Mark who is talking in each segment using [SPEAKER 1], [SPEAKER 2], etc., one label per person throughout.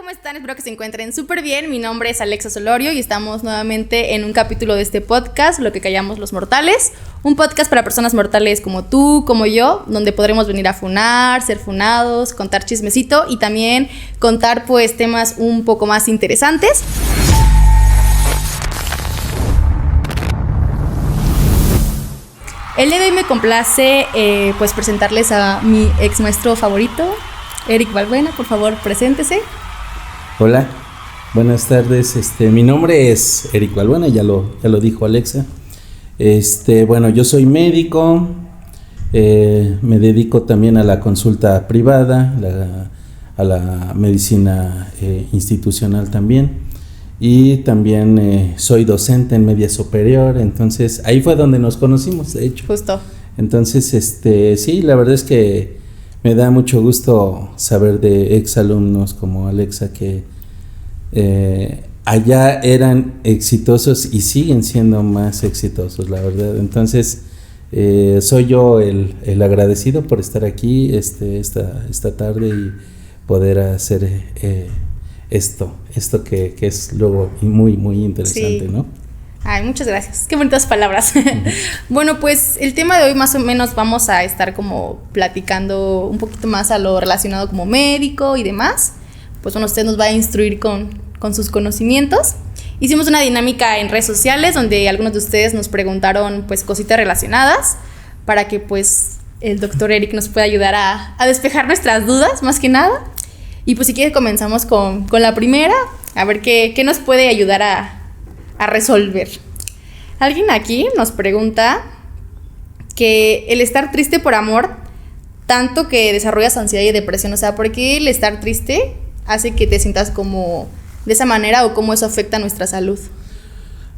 [SPEAKER 1] ¿cómo están? Espero que se encuentren súper bien. Mi nombre es Alexa Solorio y estamos nuevamente en un capítulo de este podcast, Lo que callamos los mortales. Un podcast para personas mortales como tú, como yo, donde podremos venir a funar, ser funados, contar chismecito y también contar pues temas un poco más interesantes. El día de hoy me complace pues presentarles a mi ex maestro favorito, Eric Balbuena. Por favor, preséntese.
[SPEAKER 2] Hola, buenas tardes. Mi nombre es Eric Balbuena, ya lo dijo Alexa. Bueno, yo soy médico, me dedico también a la consulta privada, a la medicina institucional también, y también soy docente en media superior. Entonces ahí fue donde nos conocimos, de hecho.
[SPEAKER 1] Justo.
[SPEAKER 2] Entonces, sí, la verdad es que me da mucho gusto saber de exalumnos como Alexa que allá eran exitosos y siguen siendo más exitosos, la verdad. Entonces, soy yo el agradecido por estar aquí esta tarde y poder hacer esto que es luego muy, muy interesante, sí. ¿No?
[SPEAKER 1] Ay, muchas gracias. Qué bonitas palabras. Bueno, pues el tema de hoy más o menos vamos a estar como platicando un poquito más a lo relacionado como médico y demás. Pues bueno, usted nos va a instruir con sus conocimientos. Hicimos una dinámica en redes sociales donde algunos de ustedes nos preguntaron pues cositas relacionadas para que pues el doctor Eric nos pueda ayudar a despejar nuestras dudas, más que nada. Y pues si quiere comenzamos con la primera, a ver qué nos puede ayudar a resolver. Alguien aquí nos pregunta que el estar triste por amor, tanto que desarrollas ansiedad y depresión, o sea, ¿por qué el estar triste hace que te sientas como de esa manera o cómo eso afecta a nuestra salud?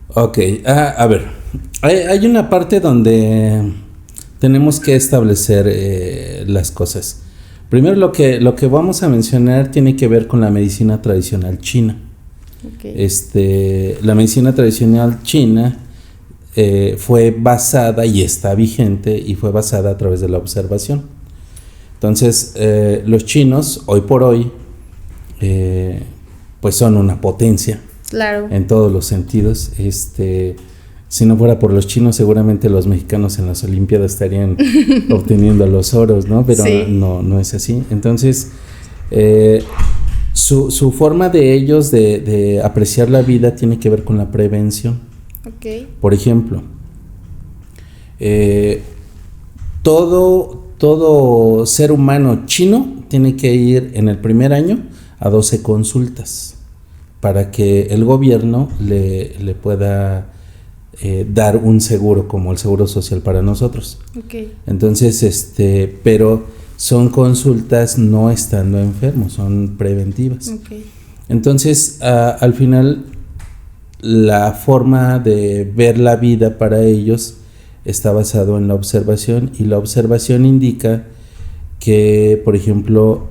[SPEAKER 2] Ok, a ver, hay una parte donde tenemos que establecer las cosas. Primero lo que vamos a mencionar tiene que ver con la medicina tradicional china. Okay. La medicina tradicional china fue basada y está vigente y fue basada a través de la observación. Entonces, los chinos hoy por hoy pues son una potencia, claro, en todos los sentidos. Si no fuera por los chinos, seguramente los mexicanos en las Olimpiadas estarían obteniendo los oros, ¿no? Pero sí, no es así. Entonces, su forma de ellos de apreciar la vida tiene que ver con la prevención. Okay. Por ejemplo, todo ser humano chino tiene que ir en el primer año a 12 consultas para que el gobierno le pueda dar un seguro como el seguro social para nosotros. Okay. Entonces, pero son consultas no estando enfermos, son preventivas. Okay. Entonces, al final, la forma de ver la vida para ellos está basado en la observación, y la observación indica que, por ejemplo,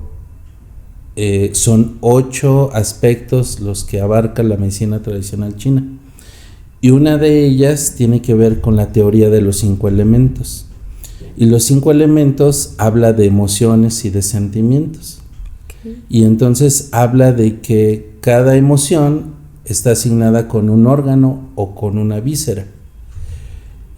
[SPEAKER 2] son 8 aspectos los que abarca la medicina tradicional china, y una de ellas tiene que ver con la teoría de los 5 elementos. Y los 5 elementos habla de emociones y de sentimientos. Okay. Y entonces habla de que cada emoción está asignada con un órgano o con una víscera.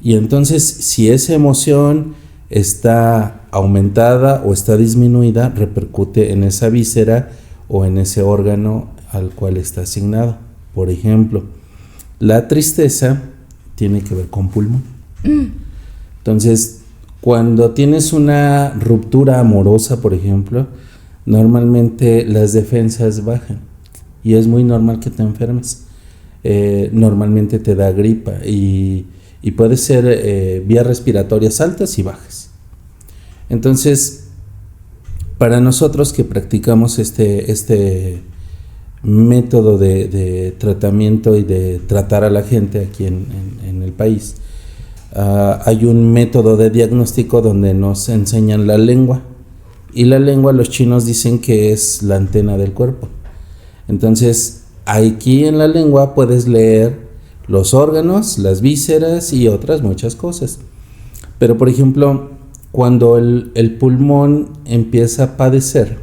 [SPEAKER 2] Y entonces, si esa emoción está aumentada o está disminuida, repercute en esa víscera o en ese órgano al cual está asignado. Por ejemplo, la tristeza tiene que ver con pulmón. Entonces, cuando tienes una ruptura amorosa, por ejemplo, normalmente las defensas bajan y es muy normal que te enfermes. Normalmente te da gripa y puede ser vías respiratorias altas y bajas. Entonces, para nosotros que practicamos este método de tratamiento y de tratar a la gente aquí en el país, hay un método de diagnóstico donde nos enseñan la lengua, y la lengua los chinos dicen que es la antena del cuerpo. Entonces, aquí en la lengua puedes leer los órganos, las vísceras y otras muchas cosas. Pero, por ejemplo, cuando el pulmón empieza a padecer,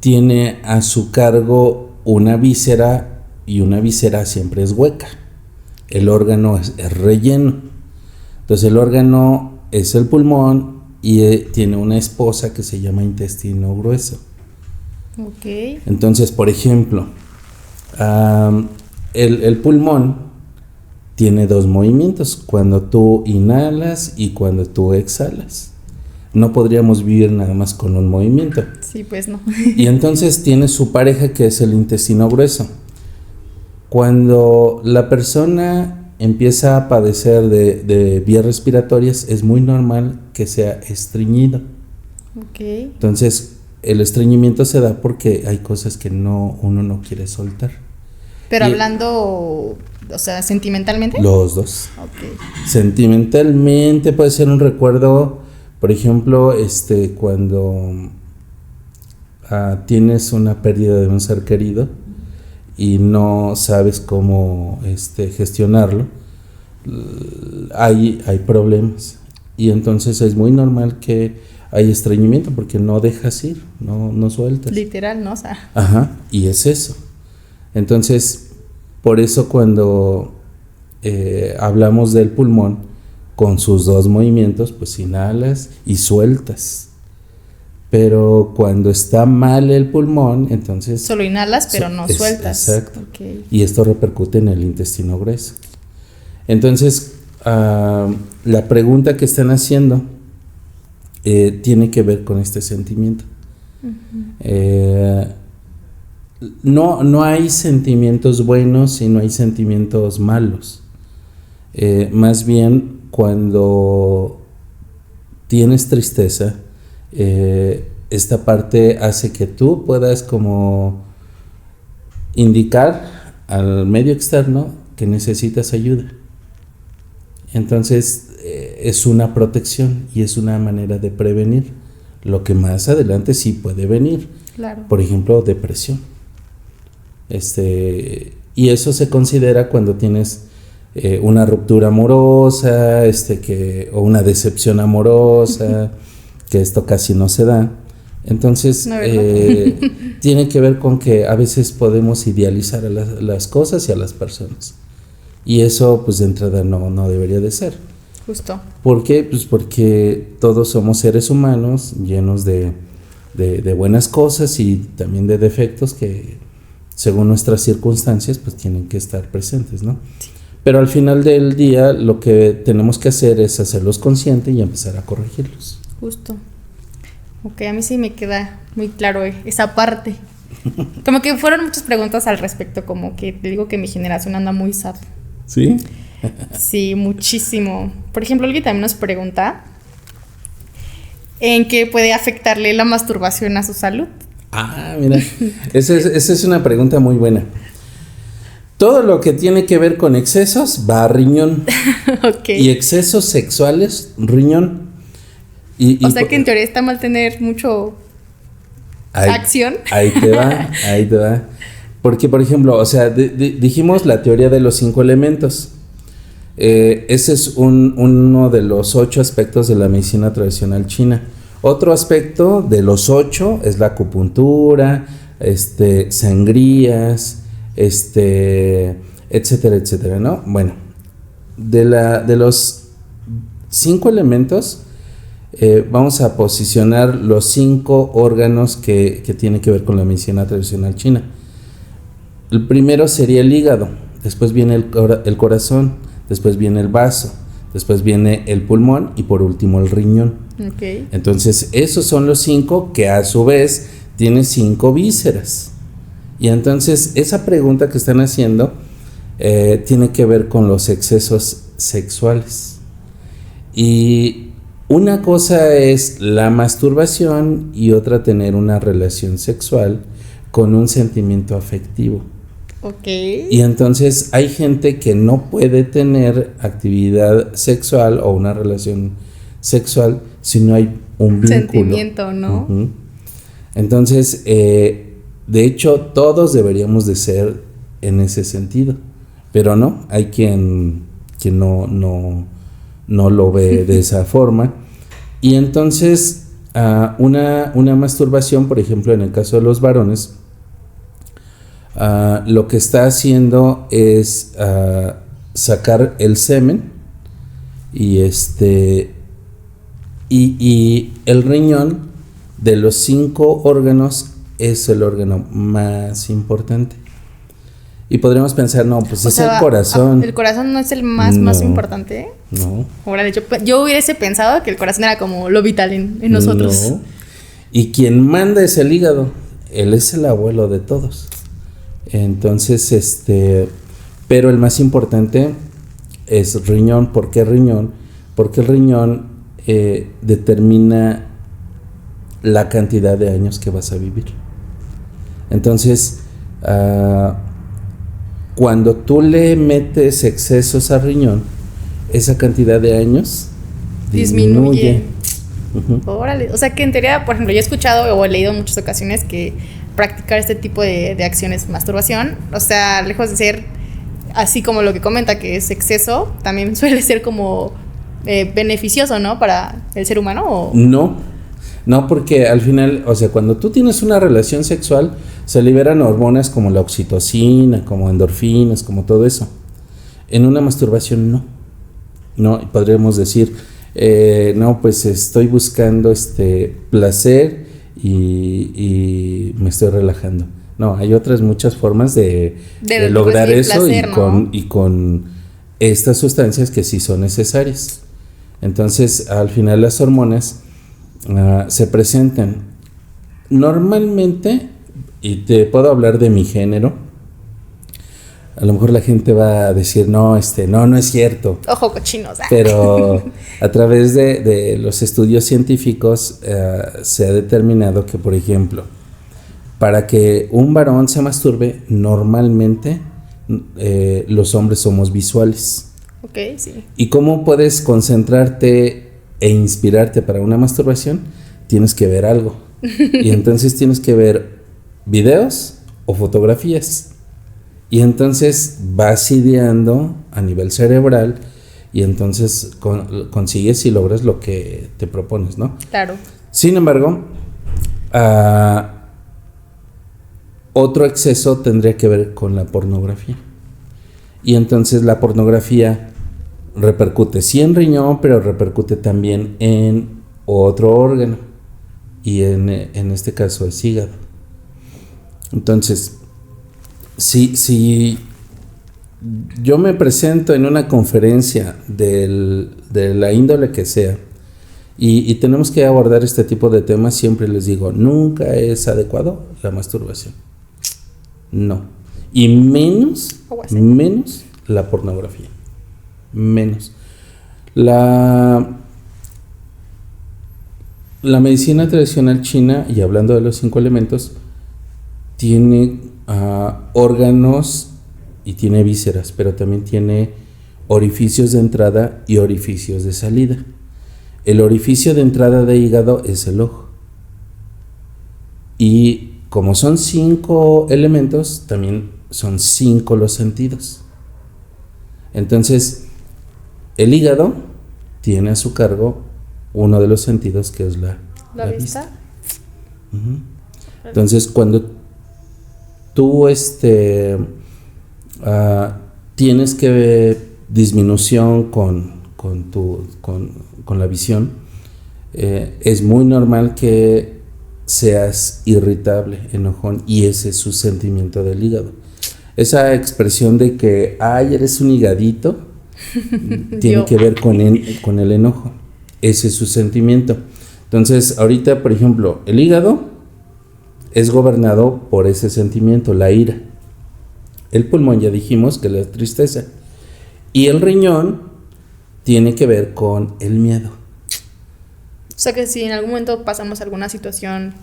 [SPEAKER 2] tiene a su cargo una víscera y una víscera siempre es hueca. El órgano es relleno. Entonces el órgano es el pulmón y tiene una esposa que se llama intestino grueso.
[SPEAKER 1] Ok.
[SPEAKER 2] Entonces, por ejemplo, el pulmón tiene dos movimientos, cuando tú inhalas y cuando tú exhalas. No podríamos vivir nada más con un movimiento.
[SPEAKER 1] Sí, pues no.
[SPEAKER 2] Y entonces tiene su pareja que es el intestino grueso. Cuando la persona empieza a padecer de vías respiratorias, es muy normal que sea estreñido.
[SPEAKER 1] Ok.
[SPEAKER 2] Entonces, el estreñimiento se da porque hay cosas que uno no quiere soltar.
[SPEAKER 1] Pero
[SPEAKER 2] Y
[SPEAKER 1] hablando, o sea, sentimentalmente.
[SPEAKER 2] los dos.
[SPEAKER 1] Ok.
[SPEAKER 2] Sentimentalmente puede ser un recuerdo, por ejemplo, cuando tienes una pérdida de un ser querido y no sabes cómo gestionarlo, hay problemas. Y entonces es muy normal que hay estreñimiento porque no dejas ir, no sueltas.
[SPEAKER 1] Literal, ¿no? O sea.
[SPEAKER 2] Ajá, y es eso. Entonces, por eso cuando hablamos del pulmón, con sus dos movimientos, pues inhalas y sueltas. Pero cuando está mal el pulmón, entonces...
[SPEAKER 1] Solo inhalas, pero no sueltas.
[SPEAKER 2] Exacto.
[SPEAKER 1] Okay.
[SPEAKER 2] Y esto repercute en el intestino grueso. Entonces, la pregunta que están haciendo tiene que ver con este sentimiento. Uh-huh. No hay sentimientos buenos y no hay sentimientos malos. Más bien, cuando tienes tristeza, esta parte hace que tú puedas como indicar al medio externo que necesitas ayuda. Entonces es una protección y es una manera de prevenir lo que más adelante sí puede venir.
[SPEAKER 1] Claro.
[SPEAKER 2] Por ejemplo, depresión. Y eso se considera cuando tienes una ruptura amorosa, o una decepción amorosa, que esto casi no se da. Entonces, tiene que ver con que a veces podemos idealizar a las cosas y a las personas. Y eso, pues de entrada no debería de ser.
[SPEAKER 1] Justo.
[SPEAKER 2] ¿Por qué? Pues porque todos somos seres humanos llenos de buenas cosas y también de defectos que, según nuestras circunstancias, pues tienen que estar presentes, ¿no? Sí. Pero al final del día, lo que tenemos que hacer es hacerlos conscientes y empezar a corregirlos.
[SPEAKER 1] Justo. Ok, a mí sí me queda muy claro esa parte. Como que fueron muchas preguntas al respecto, como que te digo que mi generación anda muy sad.
[SPEAKER 2] ¿Sí?
[SPEAKER 1] Sí, muchísimo. Por ejemplo, alguien también nos pregunta en qué puede afectarle la masturbación a su salud.
[SPEAKER 2] Ah, mira, esa es una pregunta muy buena. Todo lo que tiene que ver con excesos va a riñón.
[SPEAKER 1] Okay.
[SPEAKER 2] Y excesos sexuales, riñón.
[SPEAKER 1] O sea que en teoría está mal tener mucho acción.
[SPEAKER 2] Ahí te va. Porque, por ejemplo, o sea, dijimos la teoría de los 5 elementos. Ese es uno de los 8 aspectos de la medicina tradicional china. Otro aspecto de los 8 es la acupuntura, sangrías, etcétera, etcétera, ¿no? Bueno, de los 5 elementos, vamos a posicionar los 5 órganos que tienen que ver con la medicina tradicional china. El primero sería el hígado, después viene el corazón, después viene el vaso, después viene el pulmón y por último el riñón.
[SPEAKER 1] Okay.
[SPEAKER 2] Entonces esos son los 5 que a su vez tienen 5 vísceras. Y entonces esa pregunta que están haciendo tiene que ver con los excesos sexuales. Y una cosa es la masturbación y otra tener una relación sexual con un sentimiento afectivo.
[SPEAKER 1] Okay.
[SPEAKER 2] Y entonces hay gente que no puede tener actividad sexual o una relación sexual si no hay un vínculo.
[SPEAKER 1] Sentimiento, ¿no?
[SPEAKER 2] Uh-huh. Entonces, de hecho, todos deberíamos de ser en ese sentido, pero no, hay quien no lo ve de esa forma. Y entonces Una masturbación, por ejemplo, en el caso de los varones, lo que está haciendo es sacar el semen y y el riñón, de los 5 órganos, es el órgano más importante. Y podríamos pensar, no, pues es el corazón.
[SPEAKER 1] ¿El corazón no es el más importante?
[SPEAKER 2] No.
[SPEAKER 1] Ahora, de hecho, yo hubiese pensado que el corazón era como lo vital en nosotros.
[SPEAKER 2] No. Y quien manda es el hígado. Él es el abuelo de todos. Entonces, pero el más importante es riñón. ¿Por qué riñón? Porque el riñón determina la cantidad de años que vas a vivir. Entonces, cuando tú le metes excesos al riñón, esa cantidad de años disminuye.
[SPEAKER 1] Órale, o sea que en teoría, por ejemplo, yo he escuchado o he leído en muchas ocasiones que practicar este tipo de acciones, masturbación, o sea, lejos de ser así como lo que comenta que es exceso, también suele ser como beneficioso, ¿no? Para el ser humano. ¿O?
[SPEAKER 2] No, porque al final, o sea, cuando tú tienes una relación sexual, se liberan hormonas como la oxitocina, como endorfinas, como todo eso. En una masturbación no, podríamos decir, no, pues estoy buscando placer y me estoy relajando. No, hay otras muchas formas de lograr eso, placer, y con estas sustancias que sí son necesarias. Entonces, al final las hormonas se presentan normalmente, y te puedo hablar de mi género. A lo mejor la gente va a decir, no es cierto.
[SPEAKER 1] Ojo cochinos.
[SPEAKER 2] Pero a través de los estudios científicos se ha determinado que, por ejemplo, para que un varón se masturbe, normalmente los hombres somos visuales.
[SPEAKER 1] Ok, sí.
[SPEAKER 2] ¿Y cómo puedes concentrarte e inspirarte para una masturbación? Tienes que ver algo. Y entonces tienes que ver videos o fotografías. Y entonces vas ideando a nivel cerebral y entonces consigues y logras lo que te propones, ¿no?
[SPEAKER 1] Claro.
[SPEAKER 2] Sin embargo, otro exceso tendría que ver con la pornografía. Y entonces la pornografía repercute sí en riñón, pero repercute también en otro órgano. Y en este caso es hígado. Entonces, si yo me presento en una conferencia de la índole que sea, y tenemos que abordar este tipo de temas, siempre les digo, nunca es adecuado la masturbación. No. Y menos la pornografía. Menos. La medicina tradicional china, y hablando de los 5 elementos, tiene órganos y tiene vísceras, pero también tiene orificios de entrada y orificios de salida. El orificio de entrada de hígado es el ojo. Y como son 5 elementos, también son 5 los sentidos. Entonces, el hígado tiene a su cargo uno de los sentidos, que es la vista. Uh-huh. Entonces, cuando tú tienes que ver disminución con la visión, es muy normal que seas irritable, enojón, y ese es su sentimiento del hígado. Esa expresión de que, ay, eres un higadito, tiene que ver con el enojo. Ese es su sentimiento. Entonces, ahorita, por ejemplo, el hígado es gobernado por ese sentimiento, la ira. El pulmón, ya dijimos que la tristeza. Y el riñón tiene que ver con el miedo.
[SPEAKER 1] O sea que si en algún momento pasamos alguna situación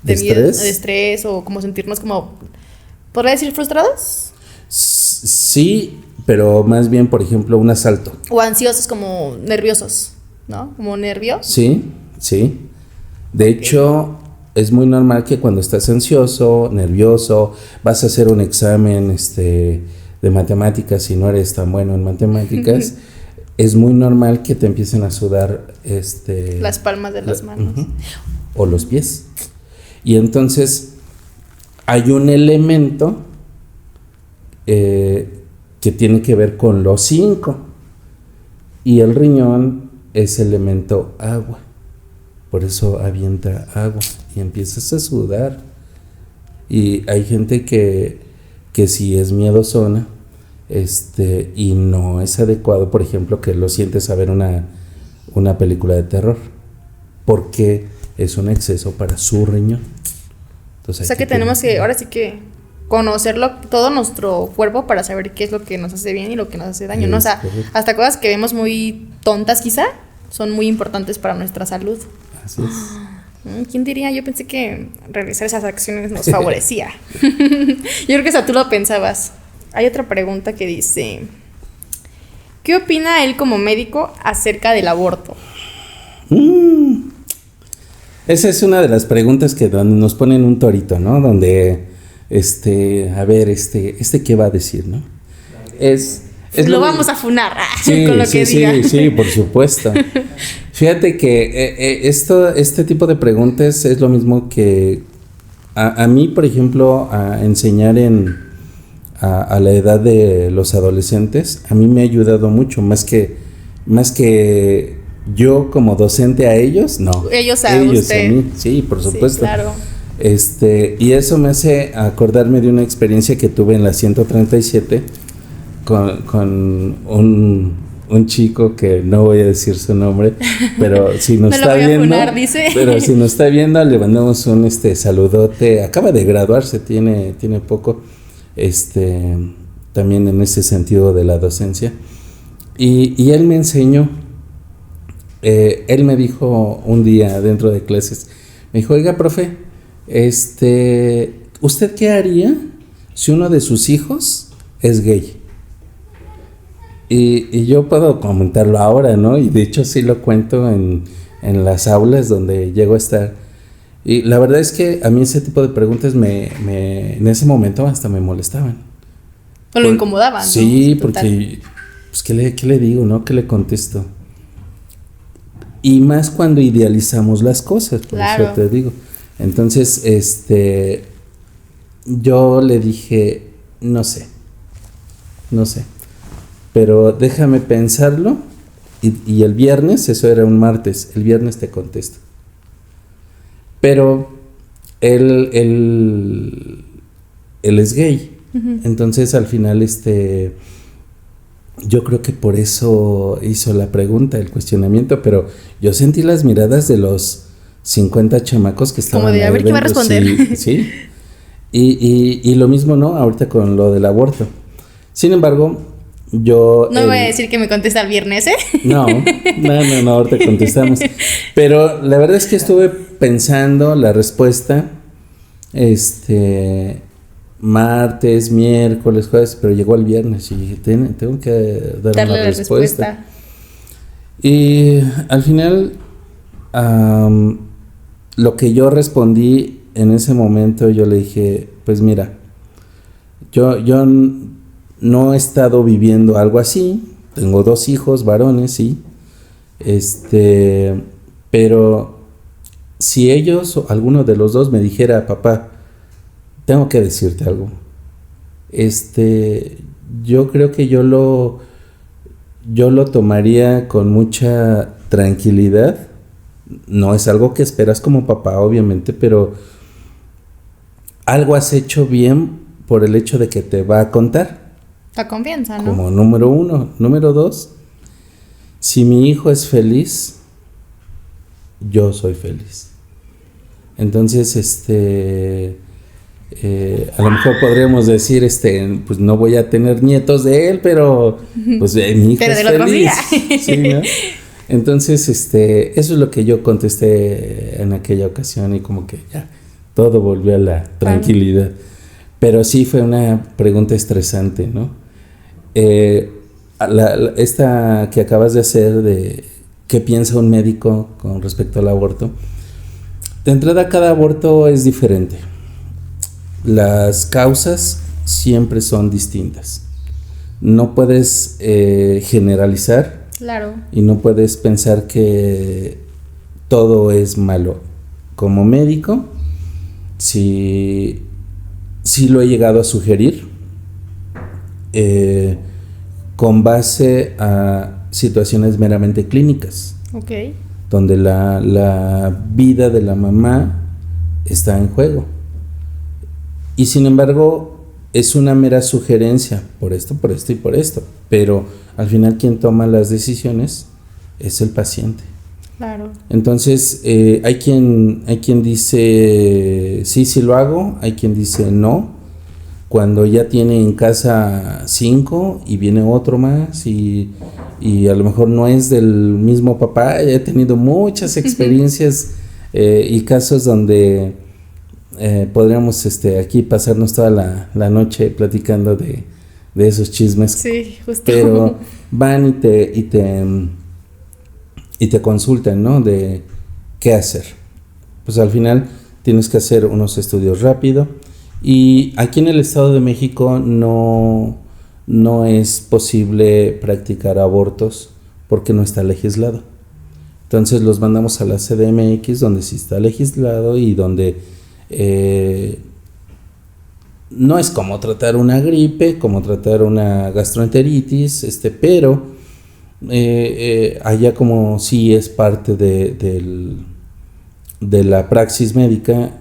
[SPEAKER 2] de
[SPEAKER 1] miedo, de estrés, o como sentirnos como, ¿podría decir frustrados?
[SPEAKER 2] Sí, pero más bien, por ejemplo, un asalto.
[SPEAKER 1] O ansiosos, como nerviosos, ¿no? Como nervios.
[SPEAKER 2] Sí. De hecho, es muy normal que cuando estás ansioso, nervioso, vas a hacer un examen de matemáticas y no eres tan bueno en matemáticas, es muy normal que te empiecen a sudar
[SPEAKER 1] las palmas de las manos.
[SPEAKER 2] O los pies. Y entonces hay un elemento que tiene que ver con los 5. Y el riñón es elemento agua. Por eso avienta agua y empiezas a sudar. Y hay gente que si es miedosona, y no es adecuado, por ejemplo, que lo sientes a ver una película de terror, porque es un exceso para su riñón. Entonces,
[SPEAKER 1] o sea que tenemos que, ahora sí que conocerlo todo nuestro cuerpo para saber qué es lo que nos hace bien y lo que nos hace daño, ¿no? O sea, hasta cosas que vemos muy tontas quizá son muy importantes para nuestra salud.
[SPEAKER 2] Así es.
[SPEAKER 1] ¿Quién diría? Yo pensé que realizar esas acciones nos favorecía. Yo creo que eso tú lo pensabas. Hay otra pregunta que dice: ¿qué opina él como médico acerca del aborto?
[SPEAKER 2] Esa es una de las preguntas que donde nos ponen un torito, ¿no? Donde, a ver, ¿qué va a decir, no?
[SPEAKER 1] Lo vamos a funar
[SPEAKER 2] sí,
[SPEAKER 1] con lo
[SPEAKER 2] sí,
[SPEAKER 1] que diga.
[SPEAKER 2] Sí, por supuesto. Fíjate que este tipo de preguntas es lo mismo que a mí, por ejemplo, a enseñar a la edad de los adolescentes, a mí me ha ayudado mucho, más que yo como docente a ellos, no.
[SPEAKER 1] Ellos a usted.
[SPEAKER 2] A mí, sí, por supuesto.
[SPEAKER 1] Sí, claro.
[SPEAKER 2] Y eso me hace acordarme de una experiencia que tuve en la 137 con un chico que no voy a decir su nombre, pero si nos está viendo, funar, dice. Pero si nos está viendo, le mandamos un saludote. Acaba de graduarse, tiene poco, también en ese sentido de la docencia. Y él me enseñó, él me dijo un día dentro de clases, me dijo: oiga, profe, ¿usted qué haría si uno de sus hijos es gay? Y yo puedo comentarlo ahora, ¿no? Y de hecho sí lo cuento en las aulas donde llego a estar. Y la verdad es que a mí ese tipo de preguntas en ese momento hasta me molestaban.
[SPEAKER 1] O lo incomodaban, ¿no?
[SPEAKER 2] Sí, porque, pues, ¿qué le digo, no? ¿Qué le contesto? Y más cuando idealizamos las cosas, por eso te digo. Entonces, yo le dije, no sé, pero déjame pensarlo y el viernes, eso era un martes, el viernes te contesto. Pero él es gay, entonces al final yo creo que por eso hizo la pregunta, el cuestionamiento, pero yo sentí las miradas de los 50 chamacos que estaban.
[SPEAKER 1] Como de, a ver qué va a responder.
[SPEAKER 2] Sí. Y lo mismo, ¿no? Ahorita con lo del aborto. Sin embargo, yo...
[SPEAKER 1] No voy a decir que me contesta el viernes, ¿eh?
[SPEAKER 2] No, ahorita contestamos. Pero la verdad es que estuve pensando la respuesta, martes, miércoles, jueves, pero llegó el viernes y dije, tengo que darle una respuesta. Y al final, lo que yo respondí en ese momento, yo le dije, pues mira, yo no he estado viviendo algo así, tengo 2 hijos varones, sí, pero si ellos o alguno de los dos me dijera, papá, tengo que decirte algo, yo creo que yo lo tomaría con mucha tranquilidad. No es algo que esperas como papá, obviamente, pero algo has hecho bien por el hecho de que te va a contar.
[SPEAKER 1] La confianza, ¿no?
[SPEAKER 2] Como número 1. Número 2, si mi hijo es feliz, yo soy feliz. Entonces, a lo mejor podríamos decir, pues no voy a tener nietos de él, pero pues mi hijo es feliz. ¿Sí, no? Entonces, eso es lo que yo contesté en aquella ocasión y como que ya todo volvió a la tranquilidad. Pero sí fue una pregunta estresante, ¿no? Esta que acabas de hacer de qué piensa un médico con respecto al aborto. De entrada, cada aborto es diferente. Las causas siempre son distintas. No puedes generalizar.
[SPEAKER 1] Claro.
[SPEAKER 2] Y no puedes pensar que todo es malo. Como médico, sí, sí lo he llegado a sugerir, con base a situaciones meramente clínicas,
[SPEAKER 1] Ok.
[SPEAKER 2] donde la vida de la mamá está en juego. Y sin embargo, es una mera sugerencia, por esto y por esto. Pero al final quien toma las decisiones es el paciente.
[SPEAKER 1] Claro.
[SPEAKER 2] Entonces, hay quien dice, sí lo hago, hay quien dice no, cuando ya tiene en casa 5 y viene otro más y a lo mejor no es del mismo papá. He tenido muchas experiencias y casos donde podríamos aquí pasarnos toda la noche platicando de esos chismes.
[SPEAKER 1] Sí, justo.
[SPEAKER 2] Pero van y te consultan, ¿no? De qué hacer. Pues al final tienes que hacer unos estudios rápido. Y aquí en el Estado de México no es posible practicar abortos porque no está legislado. Entonces los mandamos a la CDMX, donde sí está legislado y donde no es como tratar una gripe, como tratar una gastroenteritis, pero allá como sí es parte de la praxis médica,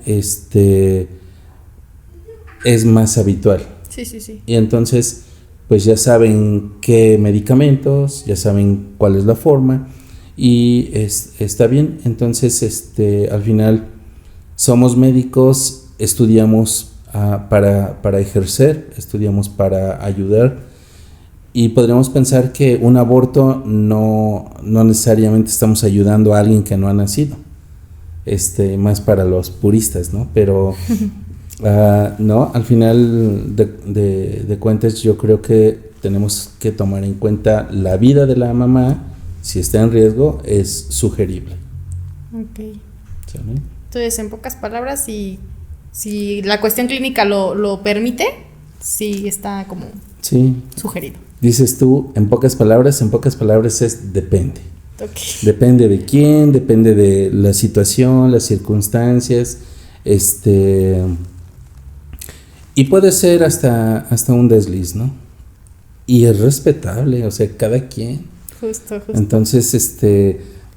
[SPEAKER 2] es más habitual.
[SPEAKER 1] Sí.
[SPEAKER 2] Y entonces, pues ya saben qué medicamentos, ya saben cuál es la forma y está bien. Entonces, al final somos médicos, estudiamos para ejercer, estudiamos para ayudar y podríamos pensar que un aborto no necesariamente estamos ayudando a alguien que no ha nacido, más para los puristas, ¿no? Pero no, al final de cuentas yo creo que tenemos que tomar en cuenta la vida de la mamá. Si está en riesgo, es sugerible.
[SPEAKER 1] Ok.
[SPEAKER 2] ¿Sí?
[SPEAKER 1] Entonces, en pocas palabras, si la cuestión clínica lo permite, sí está como sugerido.
[SPEAKER 2] Dices tú, en pocas palabras es depende.
[SPEAKER 1] Okay.
[SPEAKER 2] Depende de quién, depende de la situación, las circunstancias, y puede ser hasta un desliz, ¿no? Y es respetable, o sea, cada quien.
[SPEAKER 1] Justo.
[SPEAKER 2] Entonces,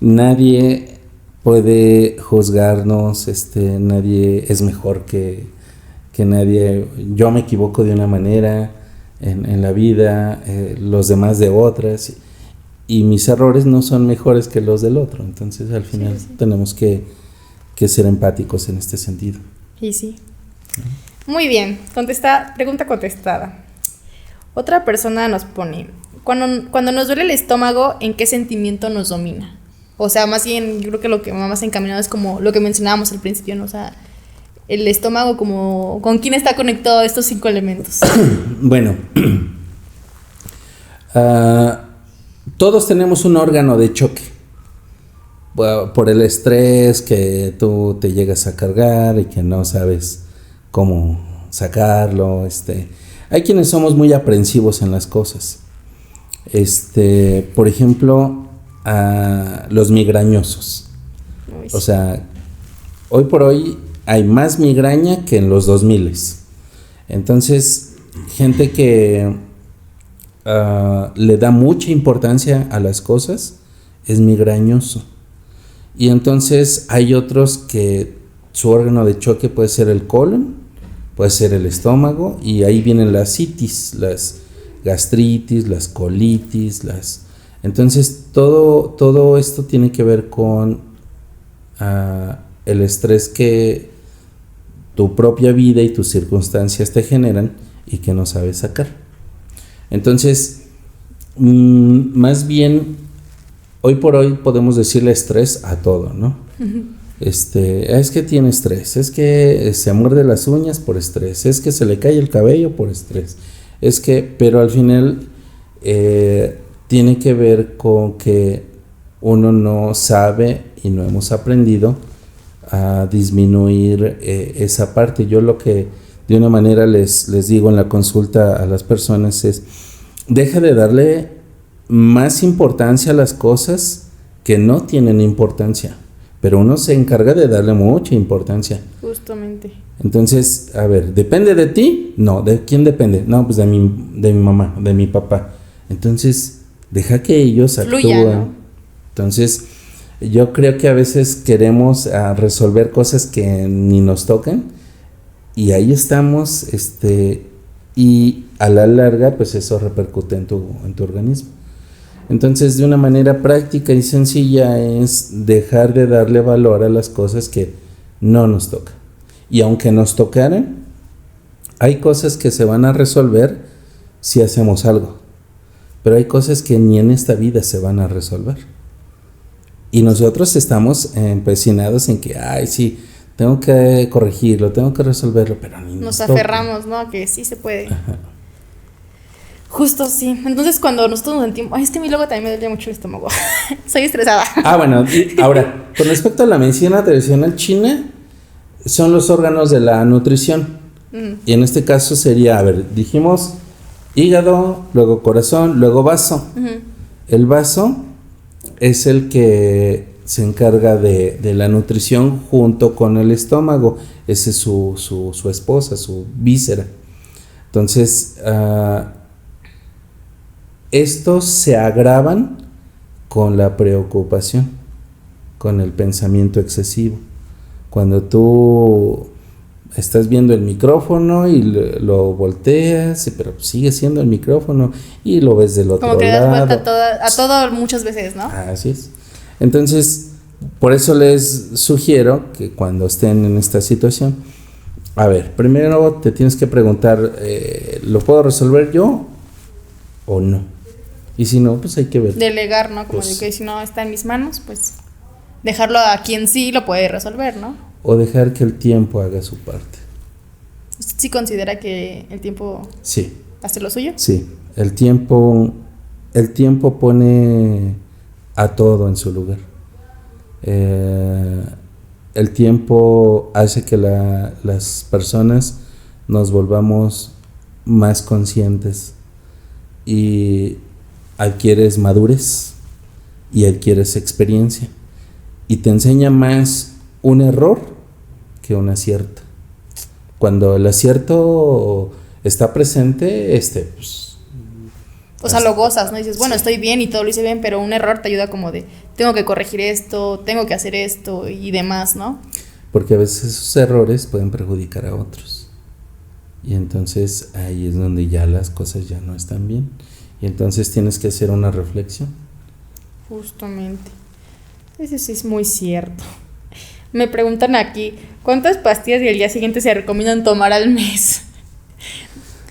[SPEAKER 2] nadie puede juzgarnos, nadie es mejor que nadie. Yo me equivoco de una manera en la vida, los demás de otras, y mis errores no son mejores que los del otro. Entonces, al final tenemos que ser empáticos en este sentido.
[SPEAKER 1] Y sí. Muy bien, pregunta contestada. Otra persona nos pone, cuando nos duele el estómago, ¿en qué sentimiento nos domina? O sea, más bien, yo creo que lo que va más encaminado es como lo que mencionábamos al principio, ¿no? O sea, el estómago, como ¿con quién está conectado estos 5 elementos?
[SPEAKER 2] Bueno, todos tenemos un órgano de choque por el estrés que tú te llegas a cargar y que no sabes cómo sacarlo. Hay quienes somos muy aprensivos en las cosas. Por ejemplo, los migrañosos. O sea, hoy por hoy hay más migraña que en los 2000. Entonces, gente que le da mucha importancia a las cosas es migrañoso. Y entonces hay otros que su órgano de choque puede ser el colon, puede ser el estómago, y ahí vienen las itis, las gastritis, las colitis, entonces todo esto tiene que ver con el estrés que tu propia vida y tus circunstancias te generan y que no sabes sacar. Entonces, más bien, hoy por hoy podemos decirle estrés a todo, ¿no? Es que tiene estrés, es que se muerde las uñas por estrés, es que se le cae el cabello por estrés, pero al final tiene que ver con que uno no sabe y no hemos aprendido a disminuir esa parte. Yo lo que de una manera les digo en la consulta a las personas es: deja de darle más importancia a las cosas que no tienen importancia, pero uno se encarga de darle mucha importancia.
[SPEAKER 1] Justamente.
[SPEAKER 2] Entonces, a ver, ¿depende de ti? No, ¿de quién depende? No, pues de mi mamá, de mi papá. Entonces, deja que ellos
[SPEAKER 1] Fluya,
[SPEAKER 2] actúen.
[SPEAKER 1] ¿no?
[SPEAKER 2] Entonces, yo creo que a veces queremos resolver cosas que ni nos tocan y ahí estamos, y a la larga, pues eso repercute en tu organismo. Entonces, de una manera práctica y sencilla es dejar de darle valor a las cosas que no nos tocan. Y aunque nos tocaran, hay cosas que se van a resolver si hacemos algo. Pero hay cosas que ni en esta vida se van a resolver. Y nosotros estamos empecinados en que, ay, sí, tengo que corregirlo, tengo que resolverlo, pero ni
[SPEAKER 1] Nos
[SPEAKER 2] toca.
[SPEAKER 1] aferramos, ¿no? Que sí se puede. Ajá. Justo, sí. Entonces, cuando nosotros nos sentimos... Ay, es que a mí luego también me duele mucho el estómago. Soy estresada.
[SPEAKER 2] Bueno, y ahora, con respecto a la medicina tradicional china, son los órganos de la nutrición. Y en este caso sería, a ver, dijimos hígado, luego corazón, luego vaso. El vaso es el que se encarga de la nutrición junto con el estómago. Ese es su esposa, su víscera. Entonces, estos se agravan con la preocupación, con el pensamiento excesivo. Cuando tú estás viendo el micrófono y lo volteas, pero sigue siendo el micrófono y lo ves del otro lado.
[SPEAKER 1] Como que das vuelta a todo muchas veces, ¿no?
[SPEAKER 2] Así es. Entonces, por eso les sugiero que cuando estén en esta situación, a ver, primero te tienes que preguntar, ¿lo puedo resolver yo o no? Y si no, pues hay que ver.
[SPEAKER 1] Delegar, ¿no? Como pues, de que si no está en mis manos, pues dejarlo a quien sí lo puede resolver, ¿no?
[SPEAKER 2] O dejar que el tiempo haga su parte.
[SPEAKER 1] ¿Usted sí considera que el tiempo
[SPEAKER 2] sí
[SPEAKER 1] hace lo suyo?
[SPEAKER 2] Sí, el tiempo pone a todo en su lugar. El tiempo hace que las personas nos volvamos más conscientes y adquieres madurez y adquieres experiencia y te enseña más un error que un acierto. Cuando el acierto está presente, pues,
[SPEAKER 1] o sea, lo gozas, ¿no? Dices, bueno, estoy bien y todo lo hice bien, pero un error te ayuda como de, tengo que corregir esto, tengo que hacer esto y demás, ¿no?
[SPEAKER 2] Porque a veces esos errores pueden perjudicar a otros. Y entonces ahí es donde ya las cosas ya no están bien. Y entonces tienes que hacer una reflexión.
[SPEAKER 1] Justamente. Eso sí es muy cierto. Me preguntan aquí, ¿cuántas pastillas del día siguiente se recomiendan tomar al mes?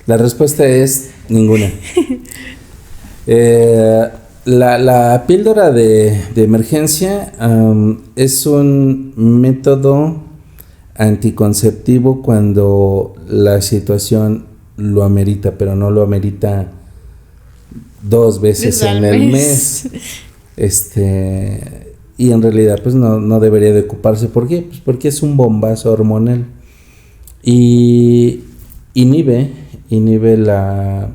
[SPEAKER 2] La respuesta es ninguna. La píldora de emergencia es un método anticonceptivo cuando la situación lo amerita, pero no lo amerita 2 veces en el mes. Y en realidad pues no debería de ocuparse. ¿Por qué? Pues porque es un bombazo hormonal y inhibe la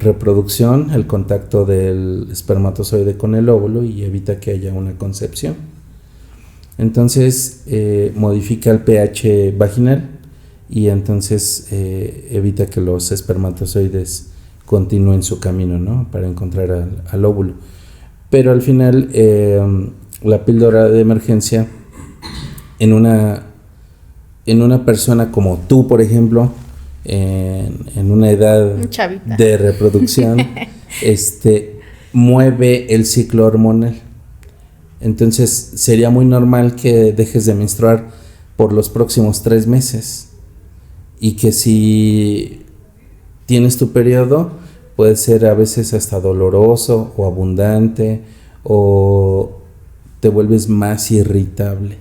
[SPEAKER 2] reproducción, el contacto del espermatozoide con el óvulo y evita que haya una concepción. Entonces modifica el pH vaginal y entonces evita que los espermatozoides continúen su camino, ¿no? Para encontrar al óvulo. Pero al final la píldora de emergencia en una persona como tú, por ejemplo, en una edad de reproducción, mueve el ciclo hormonal. Entonces sería muy normal que dejes de menstruar por los próximos 3 meses y que si tienes tu periodo puede ser a veces hasta doloroso o abundante, o te vuelves más irritable,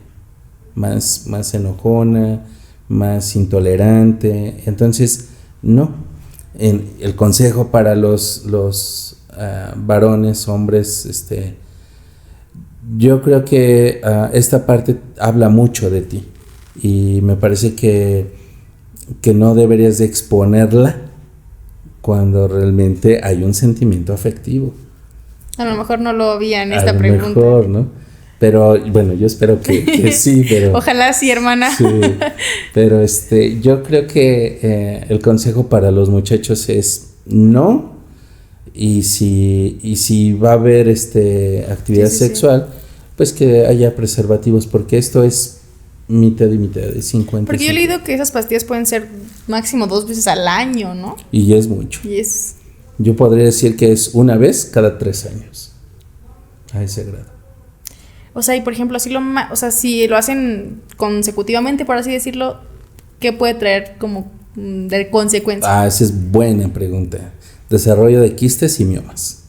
[SPEAKER 2] más enojona, más intolerante. Entonces, no. El consejo para los varones, hombres, yo creo que esta parte habla mucho de ti y me parece que no deberías de exponerla cuando realmente hay un sentimiento afectivo.
[SPEAKER 1] A lo mejor no lo había en
[SPEAKER 2] A
[SPEAKER 1] esta
[SPEAKER 2] lo
[SPEAKER 1] pregunta.
[SPEAKER 2] mejor, ¿no? Pero bueno, yo espero que sí, pero...
[SPEAKER 1] Ojalá sí, hermana.
[SPEAKER 2] Sí, pero yo creo que el consejo para los muchachos es no, y si va a haber actividad
[SPEAKER 1] Sí.
[SPEAKER 2] sexual, pues que haya preservativos, porque esto es mitad y mitad, de 50.
[SPEAKER 1] Porque yo he leído que esas pastillas pueden ser máximo 2 veces al año, ¿no?
[SPEAKER 2] Y ya es mucho.
[SPEAKER 1] Y es...
[SPEAKER 2] Yo podría decir que es una vez cada 3 años, a ese grado.
[SPEAKER 1] O sea, y por ejemplo, si lo hacen consecutivamente, por así decirlo, ¿qué puede traer como de consecuencia?
[SPEAKER 2] Esa es buena pregunta. Desarrollo de quistes y miomas.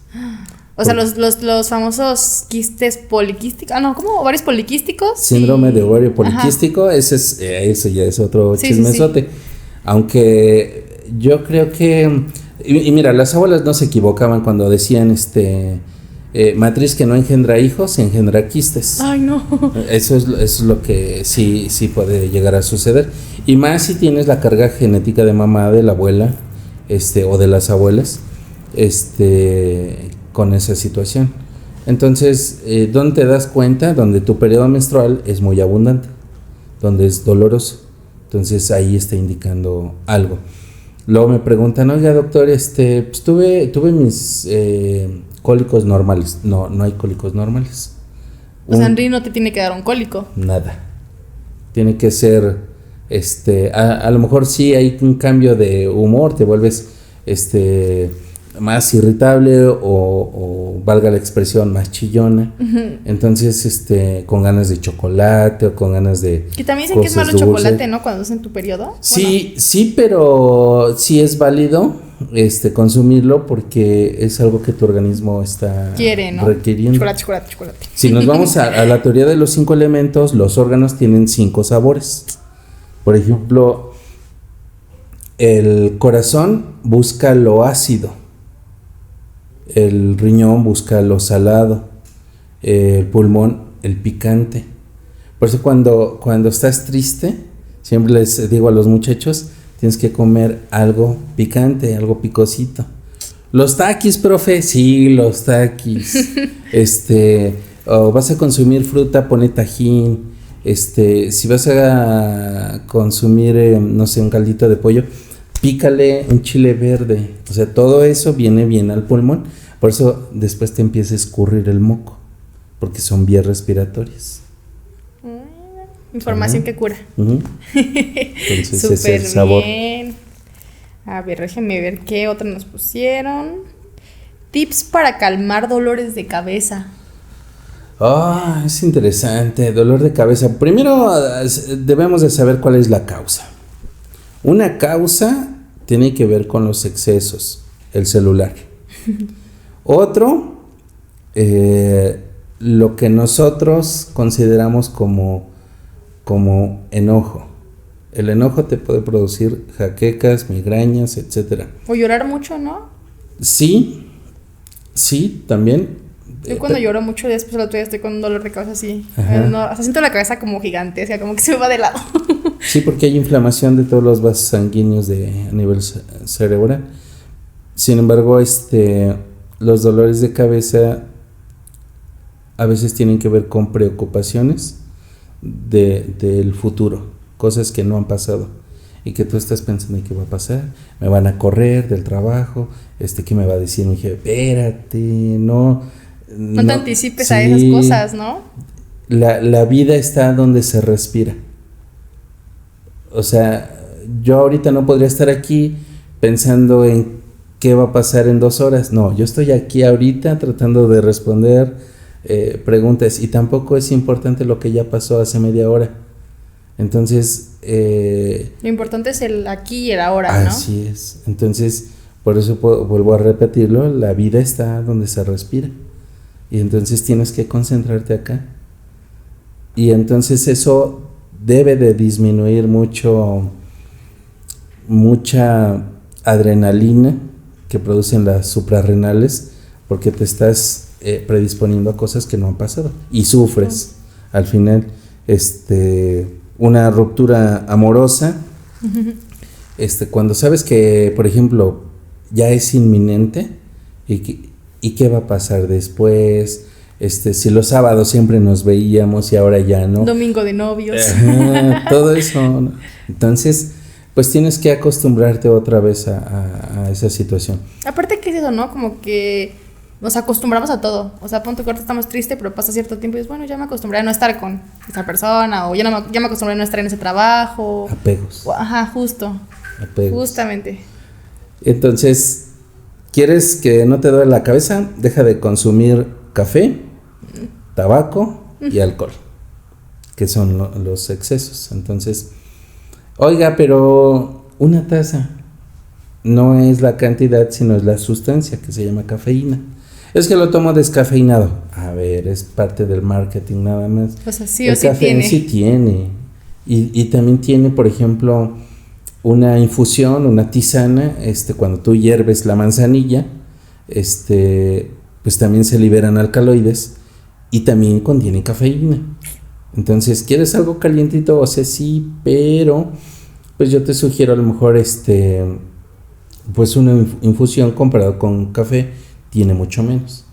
[SPEAKER 1] O sea, los famosos quistes poliquísticos. Ah, no, ¿cómo? Ovarios poliquísticos.
[SPEAKER 2] Síndrome de ovario poliquístico, eso ya es otro chismesote. Aunque yo creo que... Y mira, las abuelas no se equivocaban cuando decían matriz que no engendra hijos, engendra quistes.
[SPEAKER 1] Ay, no.
[SPEAKER 2] Eso es lo que sí puede llegar a suceder. Y más si tienes la carga genética de mamá, de la abuela, o de las abuelas, con esa situación. Entonces, ¿dónde te das cuenta? Donde tu periodo menstrual es muy abundante, donde es doloroso. Entonces ahí está indicando algo. Luego me preguntan, oiga doctor, pues tuve mis cólicos normales. No hay cólicos normales.
[SPEAKER 1] O sea, Henry no te tiene que dar un cólico.
[SPEAKER 2] Nada. Tiene que ser, a lo mejor sí hay un cambio de humor, te vuelves, más irritable o valga la expresión, más chillona. Uh-huh. Entonces, con ganas de chocolate o con ganas de...
[SPEAKER 1] Que también dicen que es malo el chocolate, ¿no? Cuando es en tu periodo.
[SPEAKER 2] Sí,
[SPEAKER 1] bueno.
[SPEAKER 2] Sí, pero sí es válido consumirlo porque es algo que tu organismo está requiriendo.
[SPEAKER 1] Chocolate.
[SPEAKER 2] Si nos vamos a la teoría de los 5 elementos, los órganos tienen 5 sabores. Por ejemplo, el corazón busca lo ácido, el riñón busca lo salado, el pulmón el picante. Por eso cuando estás triste, siempre les digo a los muchachos, tienes que comer algo picante, algo picosito. Los taquis, profe, sí, los taquis. O vas a consumir fruta, pone tajín. Si vas a consumir, no sé, un caldito de pollo, pícale un chile verde. O sea, todo eso viene bien al pulmón. Por eso después te empieza a escurrir el moco, porque son vías respiratorias.
[SPEAKER 1] Información que cura.
[SPEAKER 2] Uh-huh. Entonces
[SPEAKER 1] súper
[SPEAKER 2] es el sabor.
[SPEAKER 1] Bien. A ver, déjenme ver qué otra nos pusieron. Tips para calmar dolores de cabeza.
[SPEAKER 2] Es interesante, dolor de cabeza. Primero debemos de saber cuál es la causa. Una causa tiene que ver con los excesos, el celular. Otro, lo que nosotros consideramos como enojo. El enojo te puede producir jaquecas, migrañas, etcétera.
[SPEAKER 1] O llorar mucho, ¿no?
[SPEAKER 2] Sí, también.
[SPEAKER 1] Yo cuando lloro mucho, después el otro día estoy con un dolor de cabeza así. O sea, siento la cabeza como gigante, o sea, como que se me va de lado.
[SPEAKER 2] Sí, porque hay inflamación de todos los vasos sanguíneos a nivel cerebral. Sin embargo, los dolores de cabeza a veces tienen que ver con preocupaciones del futuro, cosas que no han pasado y que tú estás pensando en qué va a pasar. Me van a correr del trabajo, ¿qué me va a decir mi jefe? Espérate, no
[SPEAKER 1] te anticipes a esas cosas, ¿no?
[SPEAKER 2] La vida está donde se respira. O sea, yo ahorita no podría estar aquí pensando en qué va a pasar en 2 horas. No, yo estoy aquí ahorita tratando de responder preguntas, y tampoco es importante lo que ya pasó hace media hora. Entonces
[SPEAKER 1] lo importante es el aquí y el ahora, ¿no?
[SPEAKER 2] Así es. Entonces, por eso vuelvo a repetirlo, la vida está donde se respira, y entonces tienes que concentrarte acá, y entonces eso debe de disminuir mucha adrenalina que producen las suprarrenales, porque te estás predisponiendo a cosas que no han pasado y sufres. Al final, una ruptura amorosa, cuando sabes que, por ejemplo, ya es inminente y qué va a pasar después. Si los sábados siempre nos veíamos y ahora ya no.
[SPEAKER 1] Domingo de novios.
[SPEAKER 2] Ajá, todo eso, ¿no? Entonces, pues tienes que acostumbrarte otra vez a esa situación.
[SPEAKER 1] Aparte, ¿qué es eso, no? Como que nos acostumbramos a todo. O sea, punto corto, estamos tristes, pero pasa cierto tiempo y dices, bueno, ya me acostumbré a no estar con esa persona, o ya me acostumbré a no estar en ese trabajo.
[SPEAKER 2] Apegos.
[SPEAKER 1] Ajá, justo.
[SPEAKER 2] Apegos.
[SPEAKER 1] Justamente.
[SPEAKER 2] Entonces, ¿quieres que no te duele la cabeza? Deja de consumir café, tabaco y alcohol, que son los excesos. Entonces, oiga, pero una taza no es la cantidad, sino es la sustancia que se llama cafeína. Es que lo tomo descafeinado. A ver, es parte del marketing nada más.
[SPEAKER 1] O sea, sí
[SPEAKER 2] el
[SPEAKER 1] o sí
[SPEAKER 2] café
[SPEAKER 1] tiene.
[SPEAKER 2] Sí tiene. Y también tiene, por ejemplo, una infusión, una tisana, cuando tú hierves la manzanilla, pues también se liberan alcaloides y también contiene cafeína. Entonces, ¿quieres algo calientito? O sea, sí, pero pues yo te sugiero a lo mejor pues una infusión comparado con café tiene mucho menos.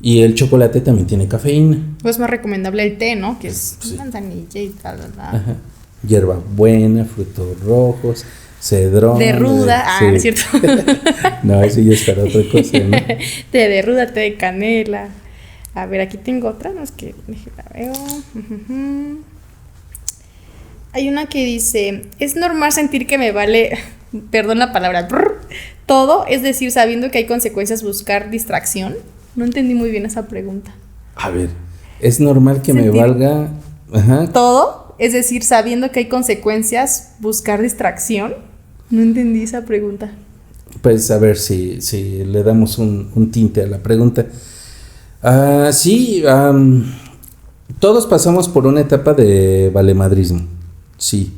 [SPEAKER 2] Y el chocolate también tiene cafeína.
[SPEAKER 1] Pues es más recomendable el té, ¿no? Que es
[SPEAKER 2] Sí.
[SPEAKER 1] manzanilla y tal.
[SPEAKER 2] Ajá. Hierbabuena, frutos rojos, cedrón.
[SPEAKER 1] De ruda,
[SPEAKER 2] sí.
[SPEAKER 1] no es cierto.
[SPEAKER 2] No, eso ya es para otra cosa, ¿no?
[SPEAKER 1] Té de ruda, té de canela. A ver, aquí tengo otra, no es que la veo. Hay una que dice, es normal sentir que me vale, perdón la palabra, todo, es decir, sabiendo que hay consecuencias, buscar distracción. No entendí muy bien esa pregunta.
[SPEAKER 2] A ver, es normal que me
[SPEAKER 1] Sentir-
[SPEAKER 2] valga. Ajá.
[SPEAKER 1] Todo, es decir, sabiendo que hay consecuencias, buscar distracción. No entendí esa pregunta.
[SPEAKER 2] Pues a ver si le damos un tinte a la pregunta. Sí, todos pasamos por una etapa de valemadrismo. Sí.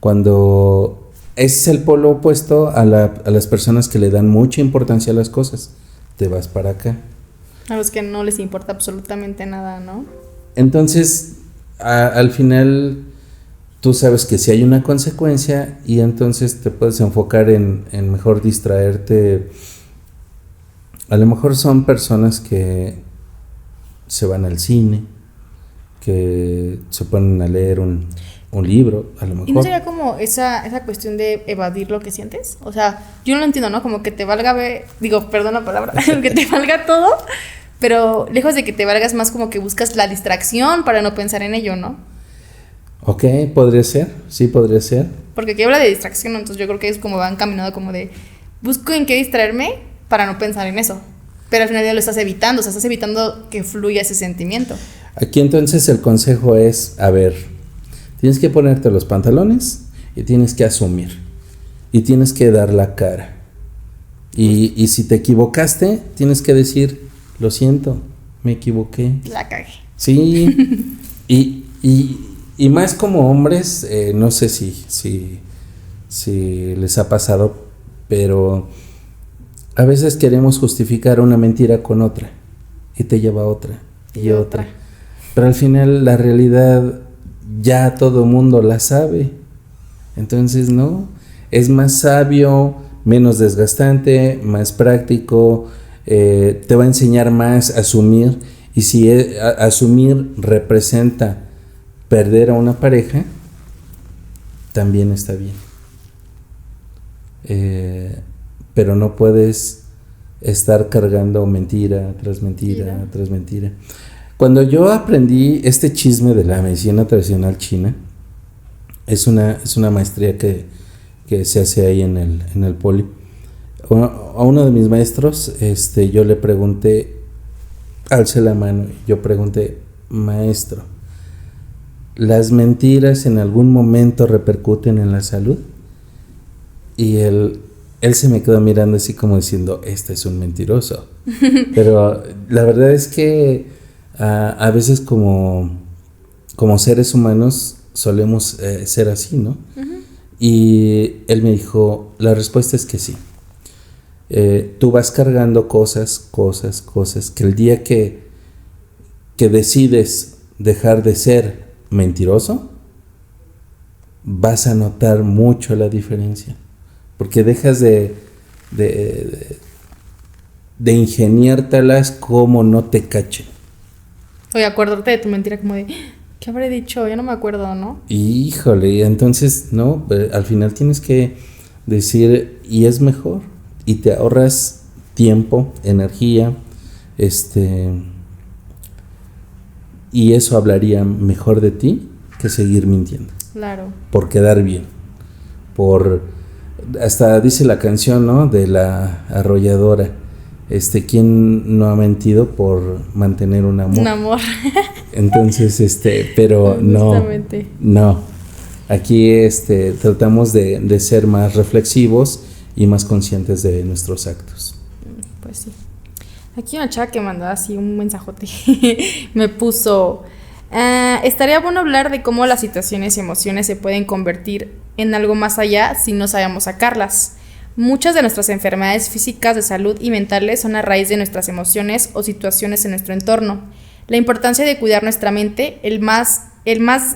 [SPEAKER 2] Cuando es el polo opuesto a las personas que le dan mucha importancia a las cosas. Te vas para acá.
[SPEAKER 1] A los que no les importa absolutamente nada, ¿no?
[SPEAKER 2] Entonces, al final, tú sabes que si hay una consecuencia y entonces te puedes enfocar en mejor distraerte. A lo mejor son personas que se van al cine, que se ponen a leer un libro, a lo mejor.
[SPEAKER 1] ¿Y no sería como esa cuestión de evadir lo que sientes? O sea, yo no lo entiendo, ¿no? Como que te valga perdón la palabra, que te valga todo, pero lejos de que te valgas más como que buscas la distracción para no pensar en ello, ¿no?
[SPEAKER 2] Ok, podría ser, sí podría ser.
[SPEAKER 1] Porque aquí habla de distracción, entonces yo creo que es como va encaminado como de busco en qué distraerme para no pensar en eso. Pero al final ya lo estás evitando, o sea, estás evitando que fluya ese sentimiento.
[SPEAKER 2] Aquí entonces el consejo es, a ver, tienes que ponerte los pantalones y tienes que asumir y tienes que dar la cara. Y si te equivocaste, tienes que decir, lo siento, me equivoqué.
[SPEAKER 1] La cagué.
[SPEAKER 2] Sí, y más como hombres, no sé si les ha pasado, pero a veces queremos justificar una mentira con otra y te lleva a otra y otra. Pero al final la realidad ya todo mundo la sabe. Entonces, no, es más sabio, menos desgastante, más práctico, te va a enseñar más a asumir. Y si asumir representa perder a una pareja, también está bien. Pero no puedes estar cargando mentira tras mentira tras mentira. Cuando yo aprendí este chisme de la medicina tradicional china, es una maestría que se hace ahí en el poli. A uno de mis maestros, yo le pregunté, alcé la mano, yo pregunté, maestro, ¿las mentiras en algún momento repercuten en la salud? Y él se me quedó mirando así como diciendo, este es un mentiroso. Pero la verdad es que a veces como seres humanos solemos ser así, ¿no? Uh-huh. Y él me dijo, la respuesta es que sí. Tú vas cargando cosas, que el día que decides dejar de ser mentiroso, vas a notar mucho la diferencia. Porque dejas de de, de ingeniártelas como no te cachen.
[SPEAKER 1] Oye, acuérdate de tu mentira como de, ¿qué habré dicho? Ya no me acuerdo, ¿no?
[SPEAKER 2] Híjole, entonces, no, al final tienes que decir, y es mejor, y te ahorras tiempo, energía, y eso hablaría mejor de ti que seguir mintiendo.
[SPEAKER 1] Claro.
[SPEAKER 2] Por quedar bien, hasta dice la canción, ¿no? De la arrolladora, ¿quién no ha mentido por mantener un amor?
[SPEAKER 1] Un amor.
[SPEAKER 2] Entonces, pero
[SPEAKER 1] Justamente.
[SPEAKER 2] no, aquí, tratamos de ser más reflexivos y más conscientes de nuestros actos.
[SPEAKER 1] Pues sí. Aquí una chava que mandó así un mensajote me puso, estaría bueno hablar de cómo las situaciones y emociones se pueden convertir en algo más allá si no sabemos sacarlas. Muchas de nuestras enfermedades físicas, de salud y mentales son a raíz de nuestras emociones o situaciones en nuestro entorno. La importancia de cuidar nuestra mente, el más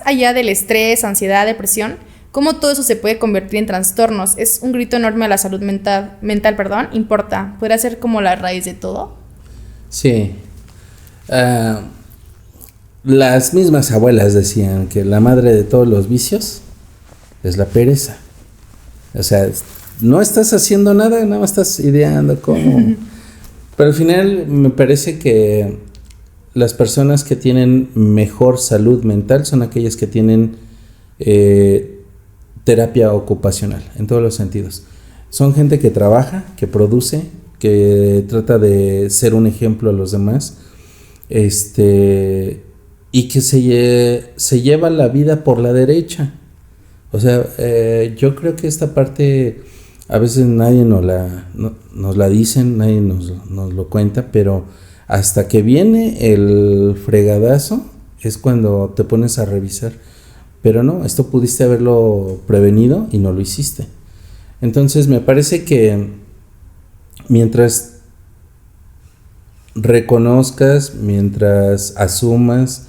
[SPEAKER 1] allá del estrés, ansiedad, depresión, cómo todo eso se puede convertir en trastornos. Es un grito enorme a la salud mental, importa. ¿Podría ser como la raíz de todo?
[SPEAKER 2] Sí. Las mismas abuelas decían que la madre de todos los vicios es la pereza. O sea, no estás haciendo nada, nada más estás ideando cómo. Pero al final me parece que las personas que tienen mejor salud mental son aquellas que tienen terapia ocupacional, en todos los sentidos. Son gente que trabaja, que produce, que trata de ser un ejemplo a los demás, y que se lleva la vida por la derecha. O sea, yo creo que esta parte a veces nadie nos la dicen, nadie nos lo cuenta, pero hasta que viene el fregadazo es cuando te pones a revisar. Pero no, esto pudiste haberlo prevenido y no lo hiciste. Entonces me parece que mientras reconozcas, mientras asumas,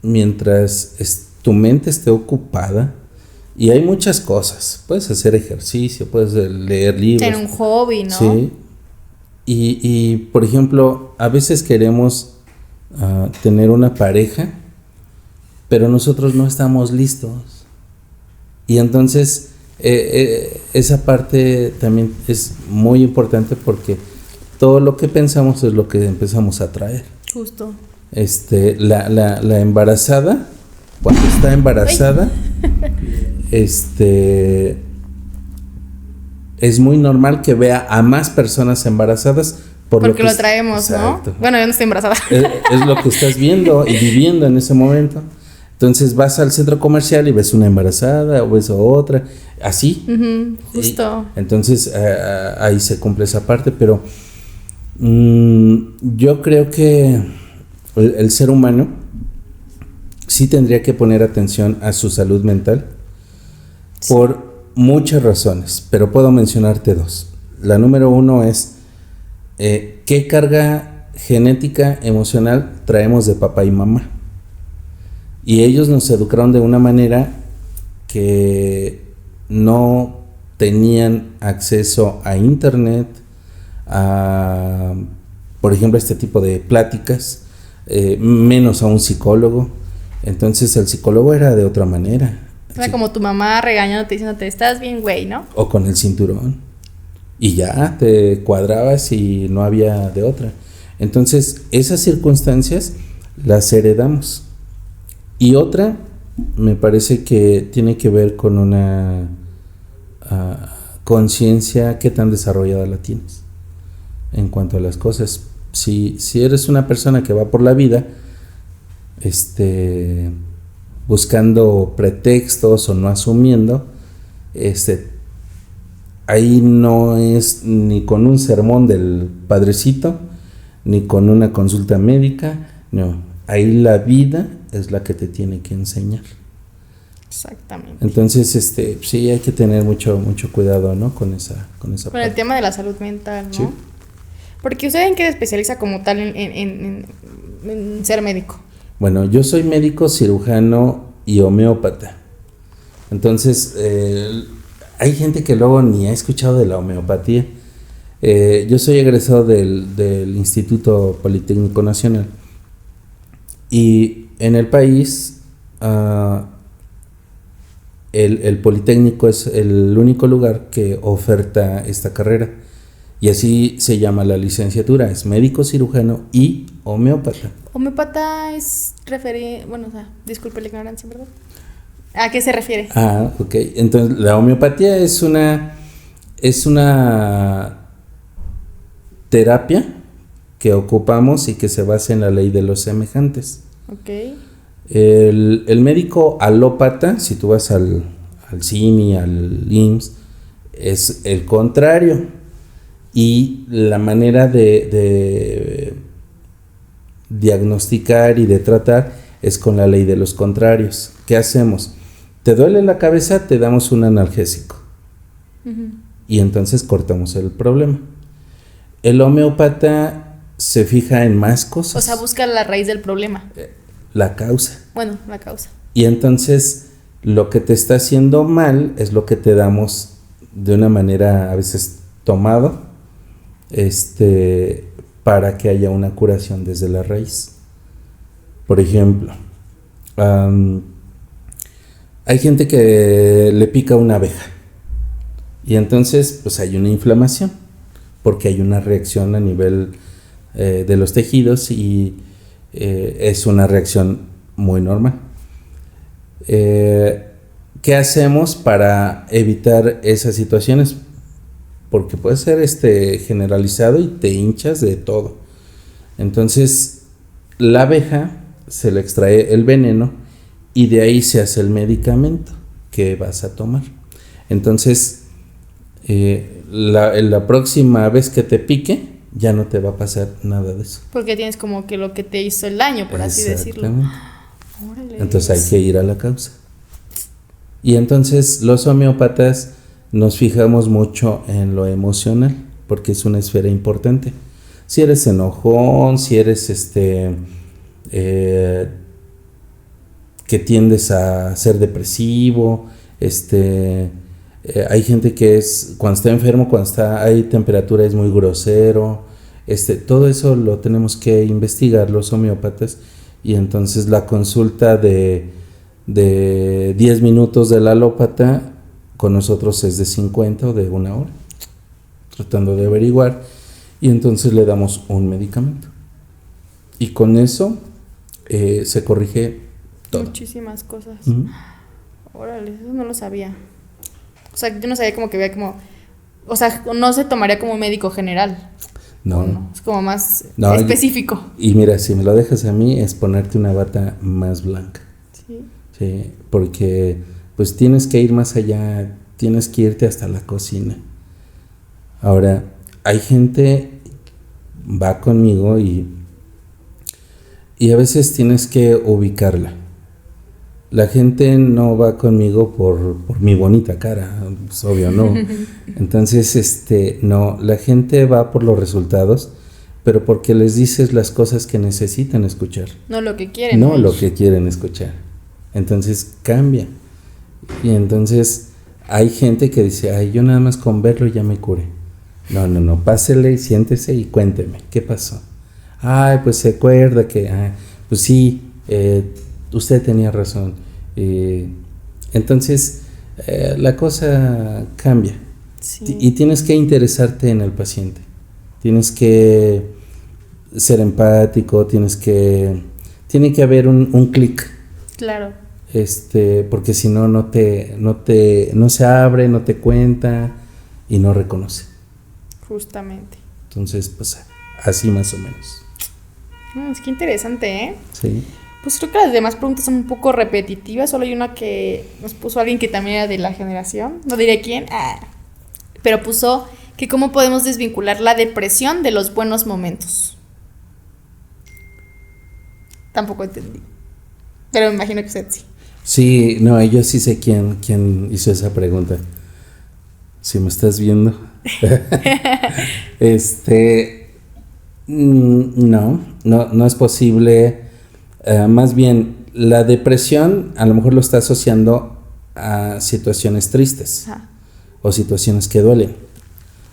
[SPEAKER 2] mientras tu mente esté ocupada, y hay muchas cosas, puedes hacer ejercicio, puedes leer libros.
[SPEAKER 1] Tener un hobby, ¿no?
[SPEAKER 2] Sí. Y por ejemplo, a veces queremos tener una pareja, pero nosotros no estamos listos. Y entonces esa parte también es muy importante porque todo lo que pensamos es lo que empezamos a traer.
[SPEAKER 1] Justo.
[SPEAKER 2] La embarazada, cuando está embarazada, es muy normal que vea a más personas embarazadas
[SPEAKER 1] porque lo traemos, exacto, ¿no? Bueno, yo no estoy embarazada.
[SPEAKER 2] Es lo que estás viendo y viviendo en ese momento. Entonces vas al centro comercial y ves una embarazada o ves a otra, así.
[SPEAKER 1] Justo.
[SPEAKER 2] Entonces ahí se cumple esa parte, pero yo creo que el ser humano sí tendría que poner atención a su salud mental, sí, por muchas razones, pero puedo mencionarte dos. La número uno es ¿qué carga genética emocional traemos de papá y mamá? Y ellos nos educaron de una manera que no tenían acceso a internet, a, por ejemplo, este tipo de pláticas, menos a un psicólogo. Entonces el psicólogo era de otra manera.
[SPEAKER 1] Era como tu mamá regañándote, diciéndote, estás bien, güey, ¿no?
[SPEAKER 2] O con el cinturón. Y ya te cuadrabas y no había de otra. Entonces esas circunstancias las heredamos. Y otra, me parece que tiene que ver con una conciencia que tan desarrollada la tienes en cuanto a las cosas. Si eres una persona que va por la vida buscando pretextos o no asumiendo, ahí no es ni con un sermón del padrecito, ni con una consulta médica, no, ahí la vida es la que te tiene que enseñar.
[SPEAKER 1] Exactamente.
[SPEAKER 2] Entonces, sí hay que tener mucho cuidado, ¿no? Con esa
[SPEAKER 1] con
[SPEAKER 2] parte.
[SPEAKER 1] El tema de la salud mental, ¿no?
[SPEAKER 2] Sí.
[SPEAKER 1] Porque ¿usted en qué se especializa como tal en ser médico?
[SPEAKER 2] Bueno, yo soy médico cirujano y homeópata. Entonces, hay gente que luego ni ha escuchado de la homeopatía. Yo soy egresado del Instituto Politécnico Nacional y en el país el Politécnico es el único lugar que oferta esta carrera y así se llama la licenciatura, es médico cirujano y homeópata.
[SPEAKER 1] Homeópata es bueno, o sea, disculpe la ignorancia, ¿verdad? ¿A qué se refiere?
[SPEAKER 2] Ok. Entonces, la homeopatía es una terapia que ocupamos y que se basa en la ley de los semejantes.
[SPEAKER 1] Ok.
[SPEAKER 2] El médico alópata, si tú vas al CIMI, al IMSS, es el contrario. Y la manera de diagnosticar y de tratar es con la ley de los contrarios. ¿Qué hacemos? ¿Te duele la cabeza? Te damos un analgésico. Uh-huh. Y entonces cortamos el problema. El homeópata se fija en más cosas.
[SPEAKER 1] O sea, busca la raíz del problema.
[SPEAKER 2] La causa.
[SPEAKER 1] Bueno, la causa.
[SPEAKER 2] Y entonces lo que te está haciendo mal es lo que te damos de una manera a veces tomado, para que haya una curación desde la raíz. Por ejemplo, hay gente que le pica una abeja y entonces pues hay una inflamación porque hay una reacción a nivel de los tejidos y es una reacción muy normal. ¿Qué hacemos para evitar esas situaciones? Porque puede ser generalizado y te hinchas de todo. Entonces la abeja se le extrae el veneno y de ahí se hace el medicamento que vas a tomar. Entonces la próxima vez que te pique ya no te va a pasar nada de eso.
[SPEAKER 1] Porque tienes como que lo que te hizo el daño, por así decirlo.
[SPEAKER 2] Órale. Entonces hay que ir a la causa. Y entonces los homeópatas nos fijamos mucho en lo emocional porque es una esfera importante. Si eres enojón, si eres que tiendes a ser depresivo, hay gente que cuando está enfermo, hay temperatura, es muy grosero, todo eso lo tenemos que investigar los homeópatas y entonces la consulta de 10 minutos del alópata con nosotros es de 50 o de 1 hora, tratando de averiguar y entonces le damos un medicamento y con eso se corrige todo.
[SPEAKER 1] Muchísimas cosas.
[SPEAKER 2] Uh-huh.
[SPEAKER 1] Órale, eso no lo sabía. O sea, yo no sabía como que veía como... O sea, no se tomaría como médico general. No. Es como más específico.
[SPEAKER 2] Y mira, si me lo dejas a mí, es ponerte una bata más blanca. Sí, porque pues tienes que ir más allá, tienes que irte hasta la cocina. Ahora, hay gente va conmigo y a veces tienes que ubicarla. La gente no va conmigo por mi bonita cara, pues obvio no. Entonces, no, la gente va por los resultados, pero porque les dices las cosas que necesitan escuchar.
[SPEAKER 1] No lo que quieren.
[SPEAKER 2] No lo que quieren escuchar. Entonces cambia. Y entonces hay gente que dice, ay, yo nada más con verlo ya me curé. No, pásele, siéntese y cuénteme, ¿qué pasó? Ay, pues se acuerda que, pues sí, usted tenía razón. Entonces, la cosa cambia. Sí. Y tienes que interesarte en el paciente. Tienes que ser empático, tiene que haber un clic.
[SPEAKER 1] Claro.
[SPEAKER 2] Porque si no, no se abre, no te cuenta y no reconoce.
[SPEAKER 1] Justamente.
[SPEAKER 2] Entonces, pues así más o menos.
[SPEAKER 1] Es que interesante, ¿eh?
[SPEAKER 2] Sí.
[SPEAKER 1] Pues creo que las demás preguntas son un poco repetitivas. Solo hay una que nos puso alguien que también era de la generación. No diré quién. Pero puso que cómo podemos desvincular la depresión de los buenos momentos. Tampoco entendí. Pero me imagino que usted sí. Sí,
[SPEAKER 2] no, yo sí sé quién hizo esa pregunta. Si me estás viendo. No es posible. Más bien, la depresión a lo mejor lo está asociando a situaciones tristes. o situaciones que duelen,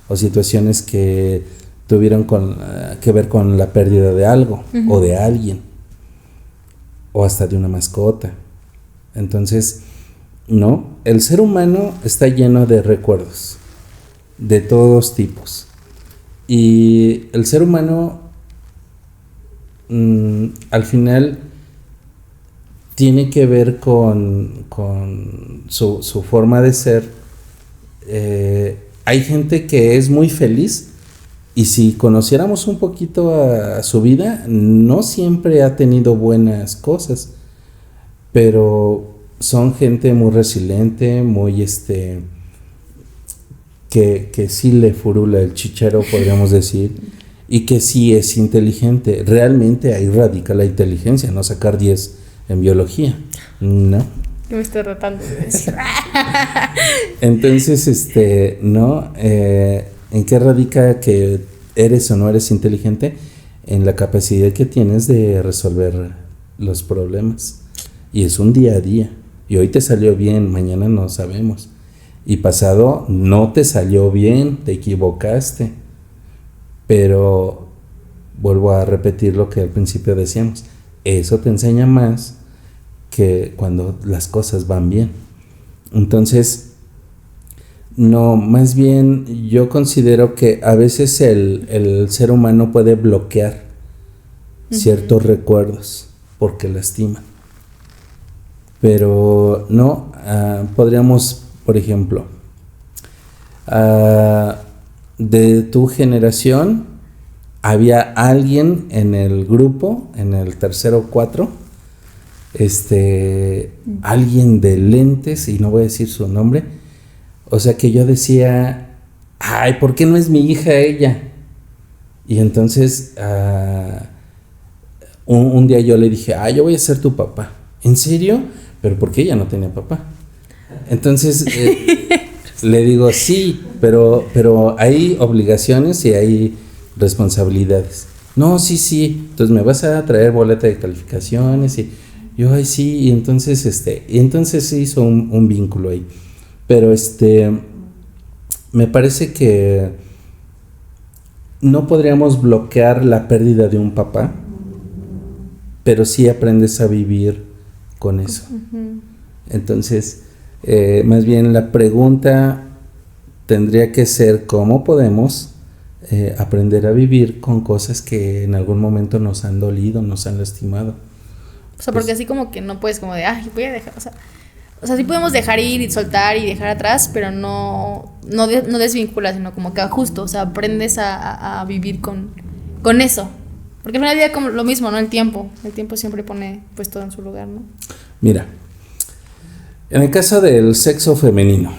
[SPEAKER 2] o situaciones que tuvieron que ver con la pérdida de algo, o de alguien, o hasta de una mascota. Entonces, no, el ser humano está lleno de recuerdos, de todos tipos. Y el ser humano, al final, tiene que ver con su forma de ser. Hay gente que es muy feliz, y si conociéramos un poquito a su vida, no siempre ha tenido buenas cosas, pero son gente muy resiliente, muy que sí le furula el chichero, podríamos decir, y que sí es inteligente. Realmente ahí radica la inteligencia, no sacar 10 en biología, ¿no?
[SPEAKER 1] Yo me estoy tratando de decir.
[SPEAKER 2] Entonces, ¿no? ¿En qué radica que eres o no eres inteligente? En la capacidad que tienes de resolver los problemas. Y es un día a día. Y hoy te salió bien, mañana no sabemos. Y pasado no te salió bien, te equivocaste. Pero vuelvo a repetir lo que al principio decíamos. Eso te enseña más que cuando las cosas van bien. Entonces, no, más bien yo considero que a veces el ser humano puede bloquear ciertos recuerdos porque lastiman. Pero no, podríamos, por ejemplo, de tu generación, había alguien en el grupo, en el 3º o 4, alguien de lentes, y no voy a decir su nombre, o sea que yo decía, ay, ¿por qué no es mi hija ella? Y entonces un día yo le dije, yo voy a ser tu papá. ¿En serio? Pero ¿por qué ella no tenía papá? Entonces le digo, sí, pero hay obligaciones y hay responsabilidades. No, sí, entonces me vas a traer boleta de calificaciones, y yo, ay, sí, y entonces se hizo un vínculo ahí. Pero me parece que no podríamos bloquear la pérdida de un papá, pero sí aprendes a vivir con eso. Entonces, más bien la pregunta tendría que ser cómo podemos aprender a vivir con cosas que en algún momento nos han dolido, nos han lastimado.
[SPEAKER 1] O sea, porque así como que no puedes como de, voy a dejar, o sea, sí podemos dejar ir y soltar y dejar atrás, pero no desvinculas, sino como que justo, o sea, aprendes a vivir con eso. Porque al final del día como lo mismo, ¿no? El tiempo siempre pone pues todo en su lugar, ¿no?
[SPEAKER 2] Mira, en el caso del sexo femenino,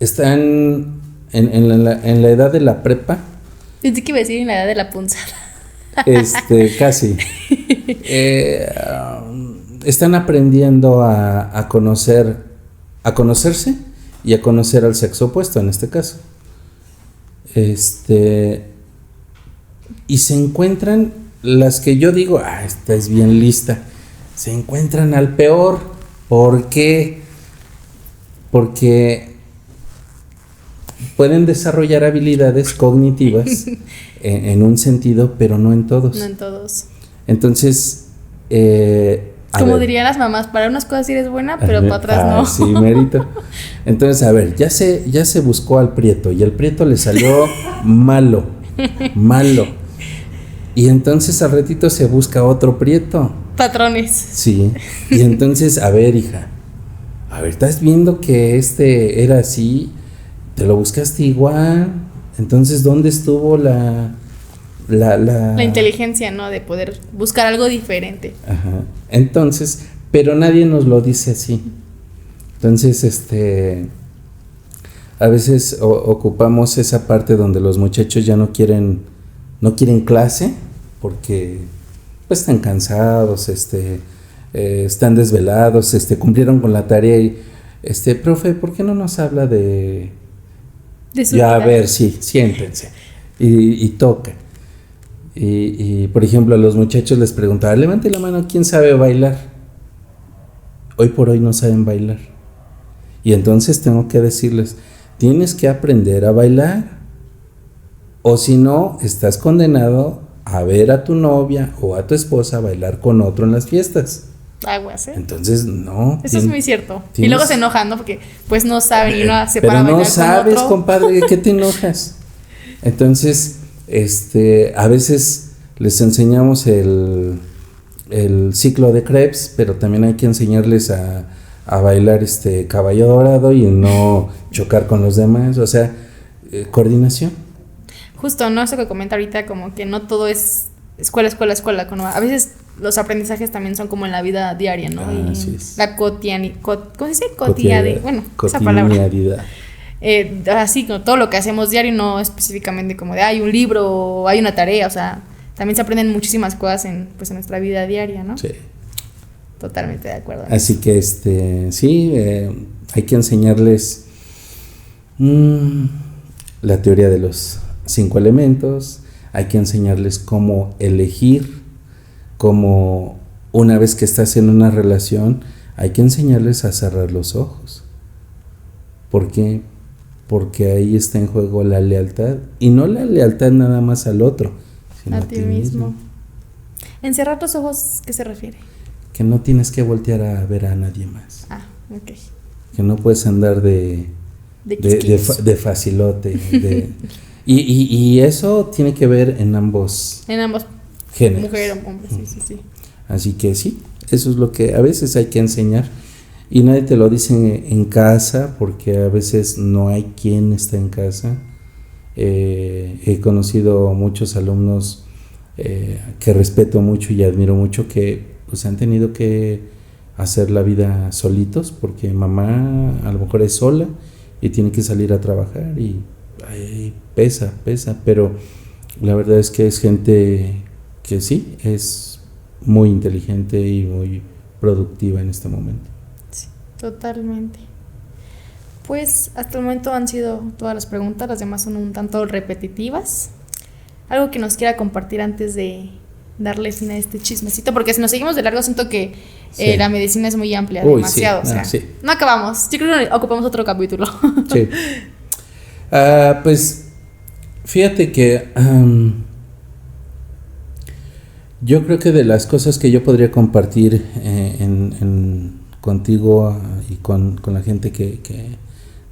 [SPEAKER 2] están en la edad de la prepa.
[SPEAKER 1] Pensé que iba a decir en la edad de la punzada.
[SPEAKER 2] Casi. Están aprendiendo a conocerse y a conocer al sexo opuesto en este caso. Y se encuentran las que yo digo, esta es bien lista. Se encuentran al peor. ¿Por qué? Porque pueden desarrollar habilidades cognitivas en un sentido, pero no en todos.
[SPEAKER 1] No en todos.
[SPEAKER 2] Entonces,
[SPEAKER 1] como dirían las mamás, para unas cosas sí eres buena, pero para otras no.
[SPEAKER 2] Sí, mérito. Entonces, a ver, ya se buscó al prieto y el prieto le salió malo. Y entonces al ratito se busca otro prieto.
[SPEAKER 1] Patrones.
[SPEAKER 2] Sí. Y entonces, a ver, hija, estás viendo que era así, te lo buscaste igual. Entonces, ¿dónde estuvo la
[SPEAKER 1] inteligencia, ¿no? De poder buscar algo diferente.
[SPEAKER 2] Ajá. Entonces, pero nadie nos lo dice así. Entonces, a veces ocupamos esa parte donde los muchachos ya no quieren clase porque pues están cansados, están desvelados, cumplieron con la tarea y profe, ¿por qué no nos habla de
[SPEAKER 1] su
[SPEAKER 2] ya,
[SPEAKER 1] vida?
[SPEAKER 2] A ver, sí, siéntense y toca. Y por ejemplo a los muchachos les preguntaba, levante la mano, ¿quién sabe bailar? Hoy por hoy no saben bailar. Y entonces tengo que decirles, tienes que aprender a bailar. O si no, estás condenado a ver a tu novia o a tu esposa bailar con otro en las fiestas.
[SPEAKER 1] Aguas, ¿eh?
[SPEAKER 2] Entonces, no.
[SPEAKER 1] Eso es muy cierto. Y luego se enojan, ¿no? Porque pues no saben y no se
[SPEAKER 2] pero
[SPEAKER 1] para
[SPEAKER 2] no
[SPEAKER 1] bailar
[SPEAKER 2] sabes,
[SPEAKER 1] con otro.
[SPEAKER 2] compadre, ¿de qué te enojas? Entonces, a veces les enseñamos el ciclo de Krebs, pero también hay que enseñarles a bailar caballo dorado y no chocar con los demás. O sea, coordinación.
[SPEAKER 1] Justo, ¿no? Eso que comenta ahorita, como que no todo es escuela, como a veces los aprendizajes también son como en la vida diaria, ¿no?
[SPEAKER 2] Así es.
[SPEAKER 1] La ¿cómo se dice? Bueno, esa palabra.
[SPEAKER 2] Cotidianidad.
[SPEAKER 1] Así, como todo lo que hacemos diario, no específicamente como de hay un libro o hay una tarea, o sea, también se aprenden muchísimas cosas en nuestra vida diaria, ¿no?
[SPEAKER 2] Sí.
[SPEAKER 1] Totalmente de acuerdo.
[SPEAKER 2] Así que sí, hay que enseñarles la teoría de los 5 elementos, hay que enseñarles cómo elegir, cómo una vez que estás en una relación, hay que enseñarles a cerrar los ojos. ¿Por qué? Porque ahí está en juego la lealtad, y no la lealtad nada más al otro, sino
[SPEAKER 1] a ti mismo. ¿En cerrar los ojos qué se refiere?
[SPEAKER 2] Que no tienes que voltear a ver a nadie más.
[SPEAKER 1] Ah, ok.
[SPEAKER 2] Que no puedes andar de facilote. Y eso tiene que ver en ambos géneros.
[SPEAKER 1] Mujer o hombre, sí.
[SPEAKER 2] Así que sí, eso es lo que a veces hay que enseñar. Y nadie te lo dice en casa, porque a veces no hay quien está en casa. He conocido muchos alumnos que respeto mucho y admiro mucho, que pues han tenido que hacer la vida solitos, porque mamá a lo mejor es sola y tiene que salir a trabajar y pesa, pero la verdad es que es gente que sí, es muy inteligente y muy productiva en este momento.
[SPEAKER 1] Sí, totalmente. Pues hasta el momento han sido todas las preguntas, las demás son un tanto repetitivas. Algo que nos quiera compartir antes de darle fin a este chismecito, porque si nos seguimos de largo siento que la medicina es muy amplia, demasiado,
[SPEAKER 2] sí,
[SPEAKER 1] o sea, no acabamos. Yo creo que ocupamos otro capítulo.
[SPEAKER 2] Sí. Pues fíjate que yo creo que de las cosas que yo podría compartir contigo y con la gente que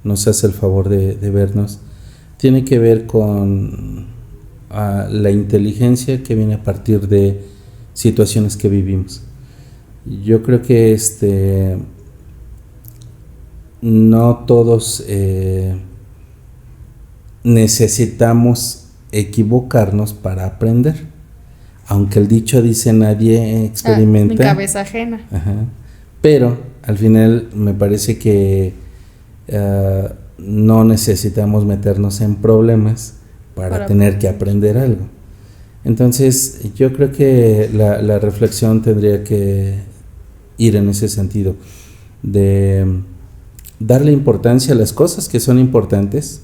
[SPEAKER 2] nos hace el favor de vernos, tiene que ver con la inteligencia que viene a partir de situaciones que vivimos. Yo creo que no todos necesitamos equivocarnos para aprender, aunque el dicho dice nadie experimenta.
[SPEAKER 1] Mi cabeza ajena.
[SPEAKER 2] Ajá. Pero al final me parece que no necesitamos meternos en problemas para tener que aprender algo. Entonces yo creo que la reflexión tendría que ir en ese sentido, de darle importancia a las cosas que son importantes.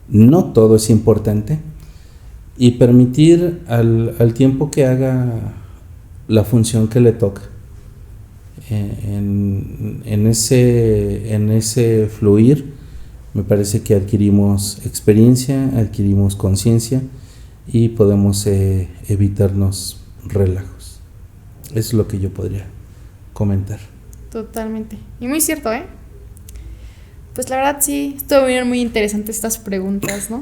[SPEAKER 2] No todo es importante, y permitir al tiempo que haga la función que le toca. En ese fluir me parece que adquirimos experiencia, adquirimos conciencia y podemos evitarnos relajos. Eso es lo que yo podría comentar.
[SPEAKER 1] Totalmente. Y muy cierto, ¿eh? Pues la verdad sí, estuvieron muy interesantes estas preguntas, ¿no?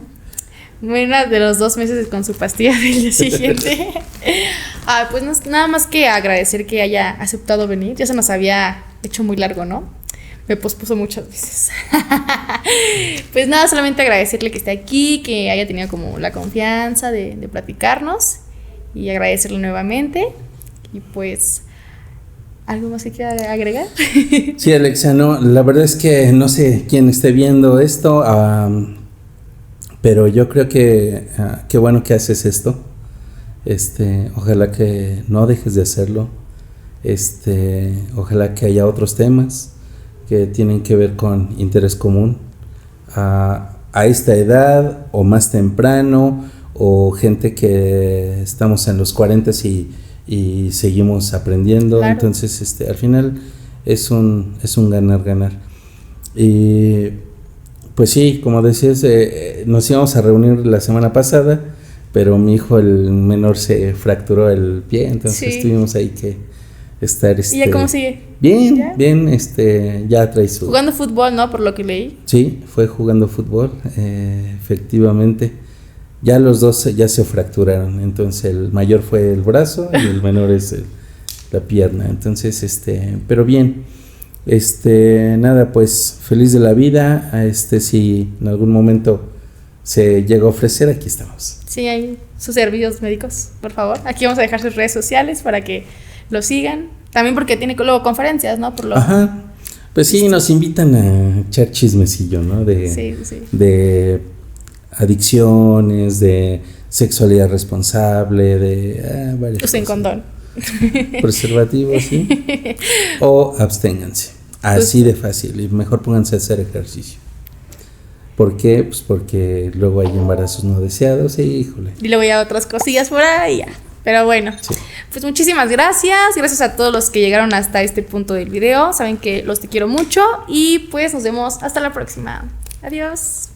[SPEAKER 1] Una de los 2 meses con su pastilla del día siguiente. Pues nada más que agradecer que haya aceptado venir. Ya se nos había hecho muy largo, ¿no? Me pospuso muchas veces. Pues nada, solamente agradecerle que esté aquí, que haya tenido como la confianza de platicarnos, y agradecerle nuevamente. Y pues, ¿algo más que quiera agregar?
[SPEAKER 2] Sí, Alexia, no, la verdad es que no sé quién esté viendo esto, pero yo creo que qué bueno que haces esto. Ojalá que no dejes de hacerlo. Ojalá que haya otros temas que tienen que ver con interés común a esta edad o más temprano, o gente que estamos en los 40 y seguimos aprendiendo. Claro. Entonces al final es un ganar-ganar. Y Pues sí, como decías, nos íbamos a reunir la semana pasada, pero mi hijo, el menor, se fracturó el pie, entonces tuvimos ahí que estar.
[SPEAKER 1] ¿Y ya cómo sigue?
[SPEAKER 2] Bien,
[SPEAKER 1] ¿Ya?
[SPEAKER 2] bien, ya trae su...
[SPEAKER 1] Jugando fútbol, ¿no? Por lo que leí.
[SPEAKER 2] Sí, fue jugando fútbol, efectivamente. Ya los dos ya se fracturaron, entonces el mayor fue el brazo y el menor es la pierna, entonces, pero bien. Nada, pues feliz de la vida. Si en algún momento se llega a ofrecer, aquí estamos.
[SPEAKER 1] Sí, hay sus servicios médicos, por favor. Aquí vamos a dejar sus redes sociales para que lo sigan. También porque tiene luego conferencias, ¿no?
[SPEAKER 2] Ajá. Pues sí, nos invitan a echar chismecillo, ¿no? De adicciones, de sexualidad responsable, de varias
[SPEAKER 1] Usen
[SPEAKER 2] cosas.
[SPEAKER 1] condón.
[SPEAKER 2] Preservativos, sí. O absténganse. Así de fácil. Y mejor pónganse a hacer ejercicio. ¿Por qué? Pues porque luego hay embarazos no deseados. Híjole.
[SPEAKER 1] Y luego ya otras cosillas por ahí ya. Pero bueno, pues muchísimas gracias. Gracias a todos los que llegaron hasta este punto del video. Saben que los te quiero mucho. Y pues nos vemos hasta la próxima. Adiós.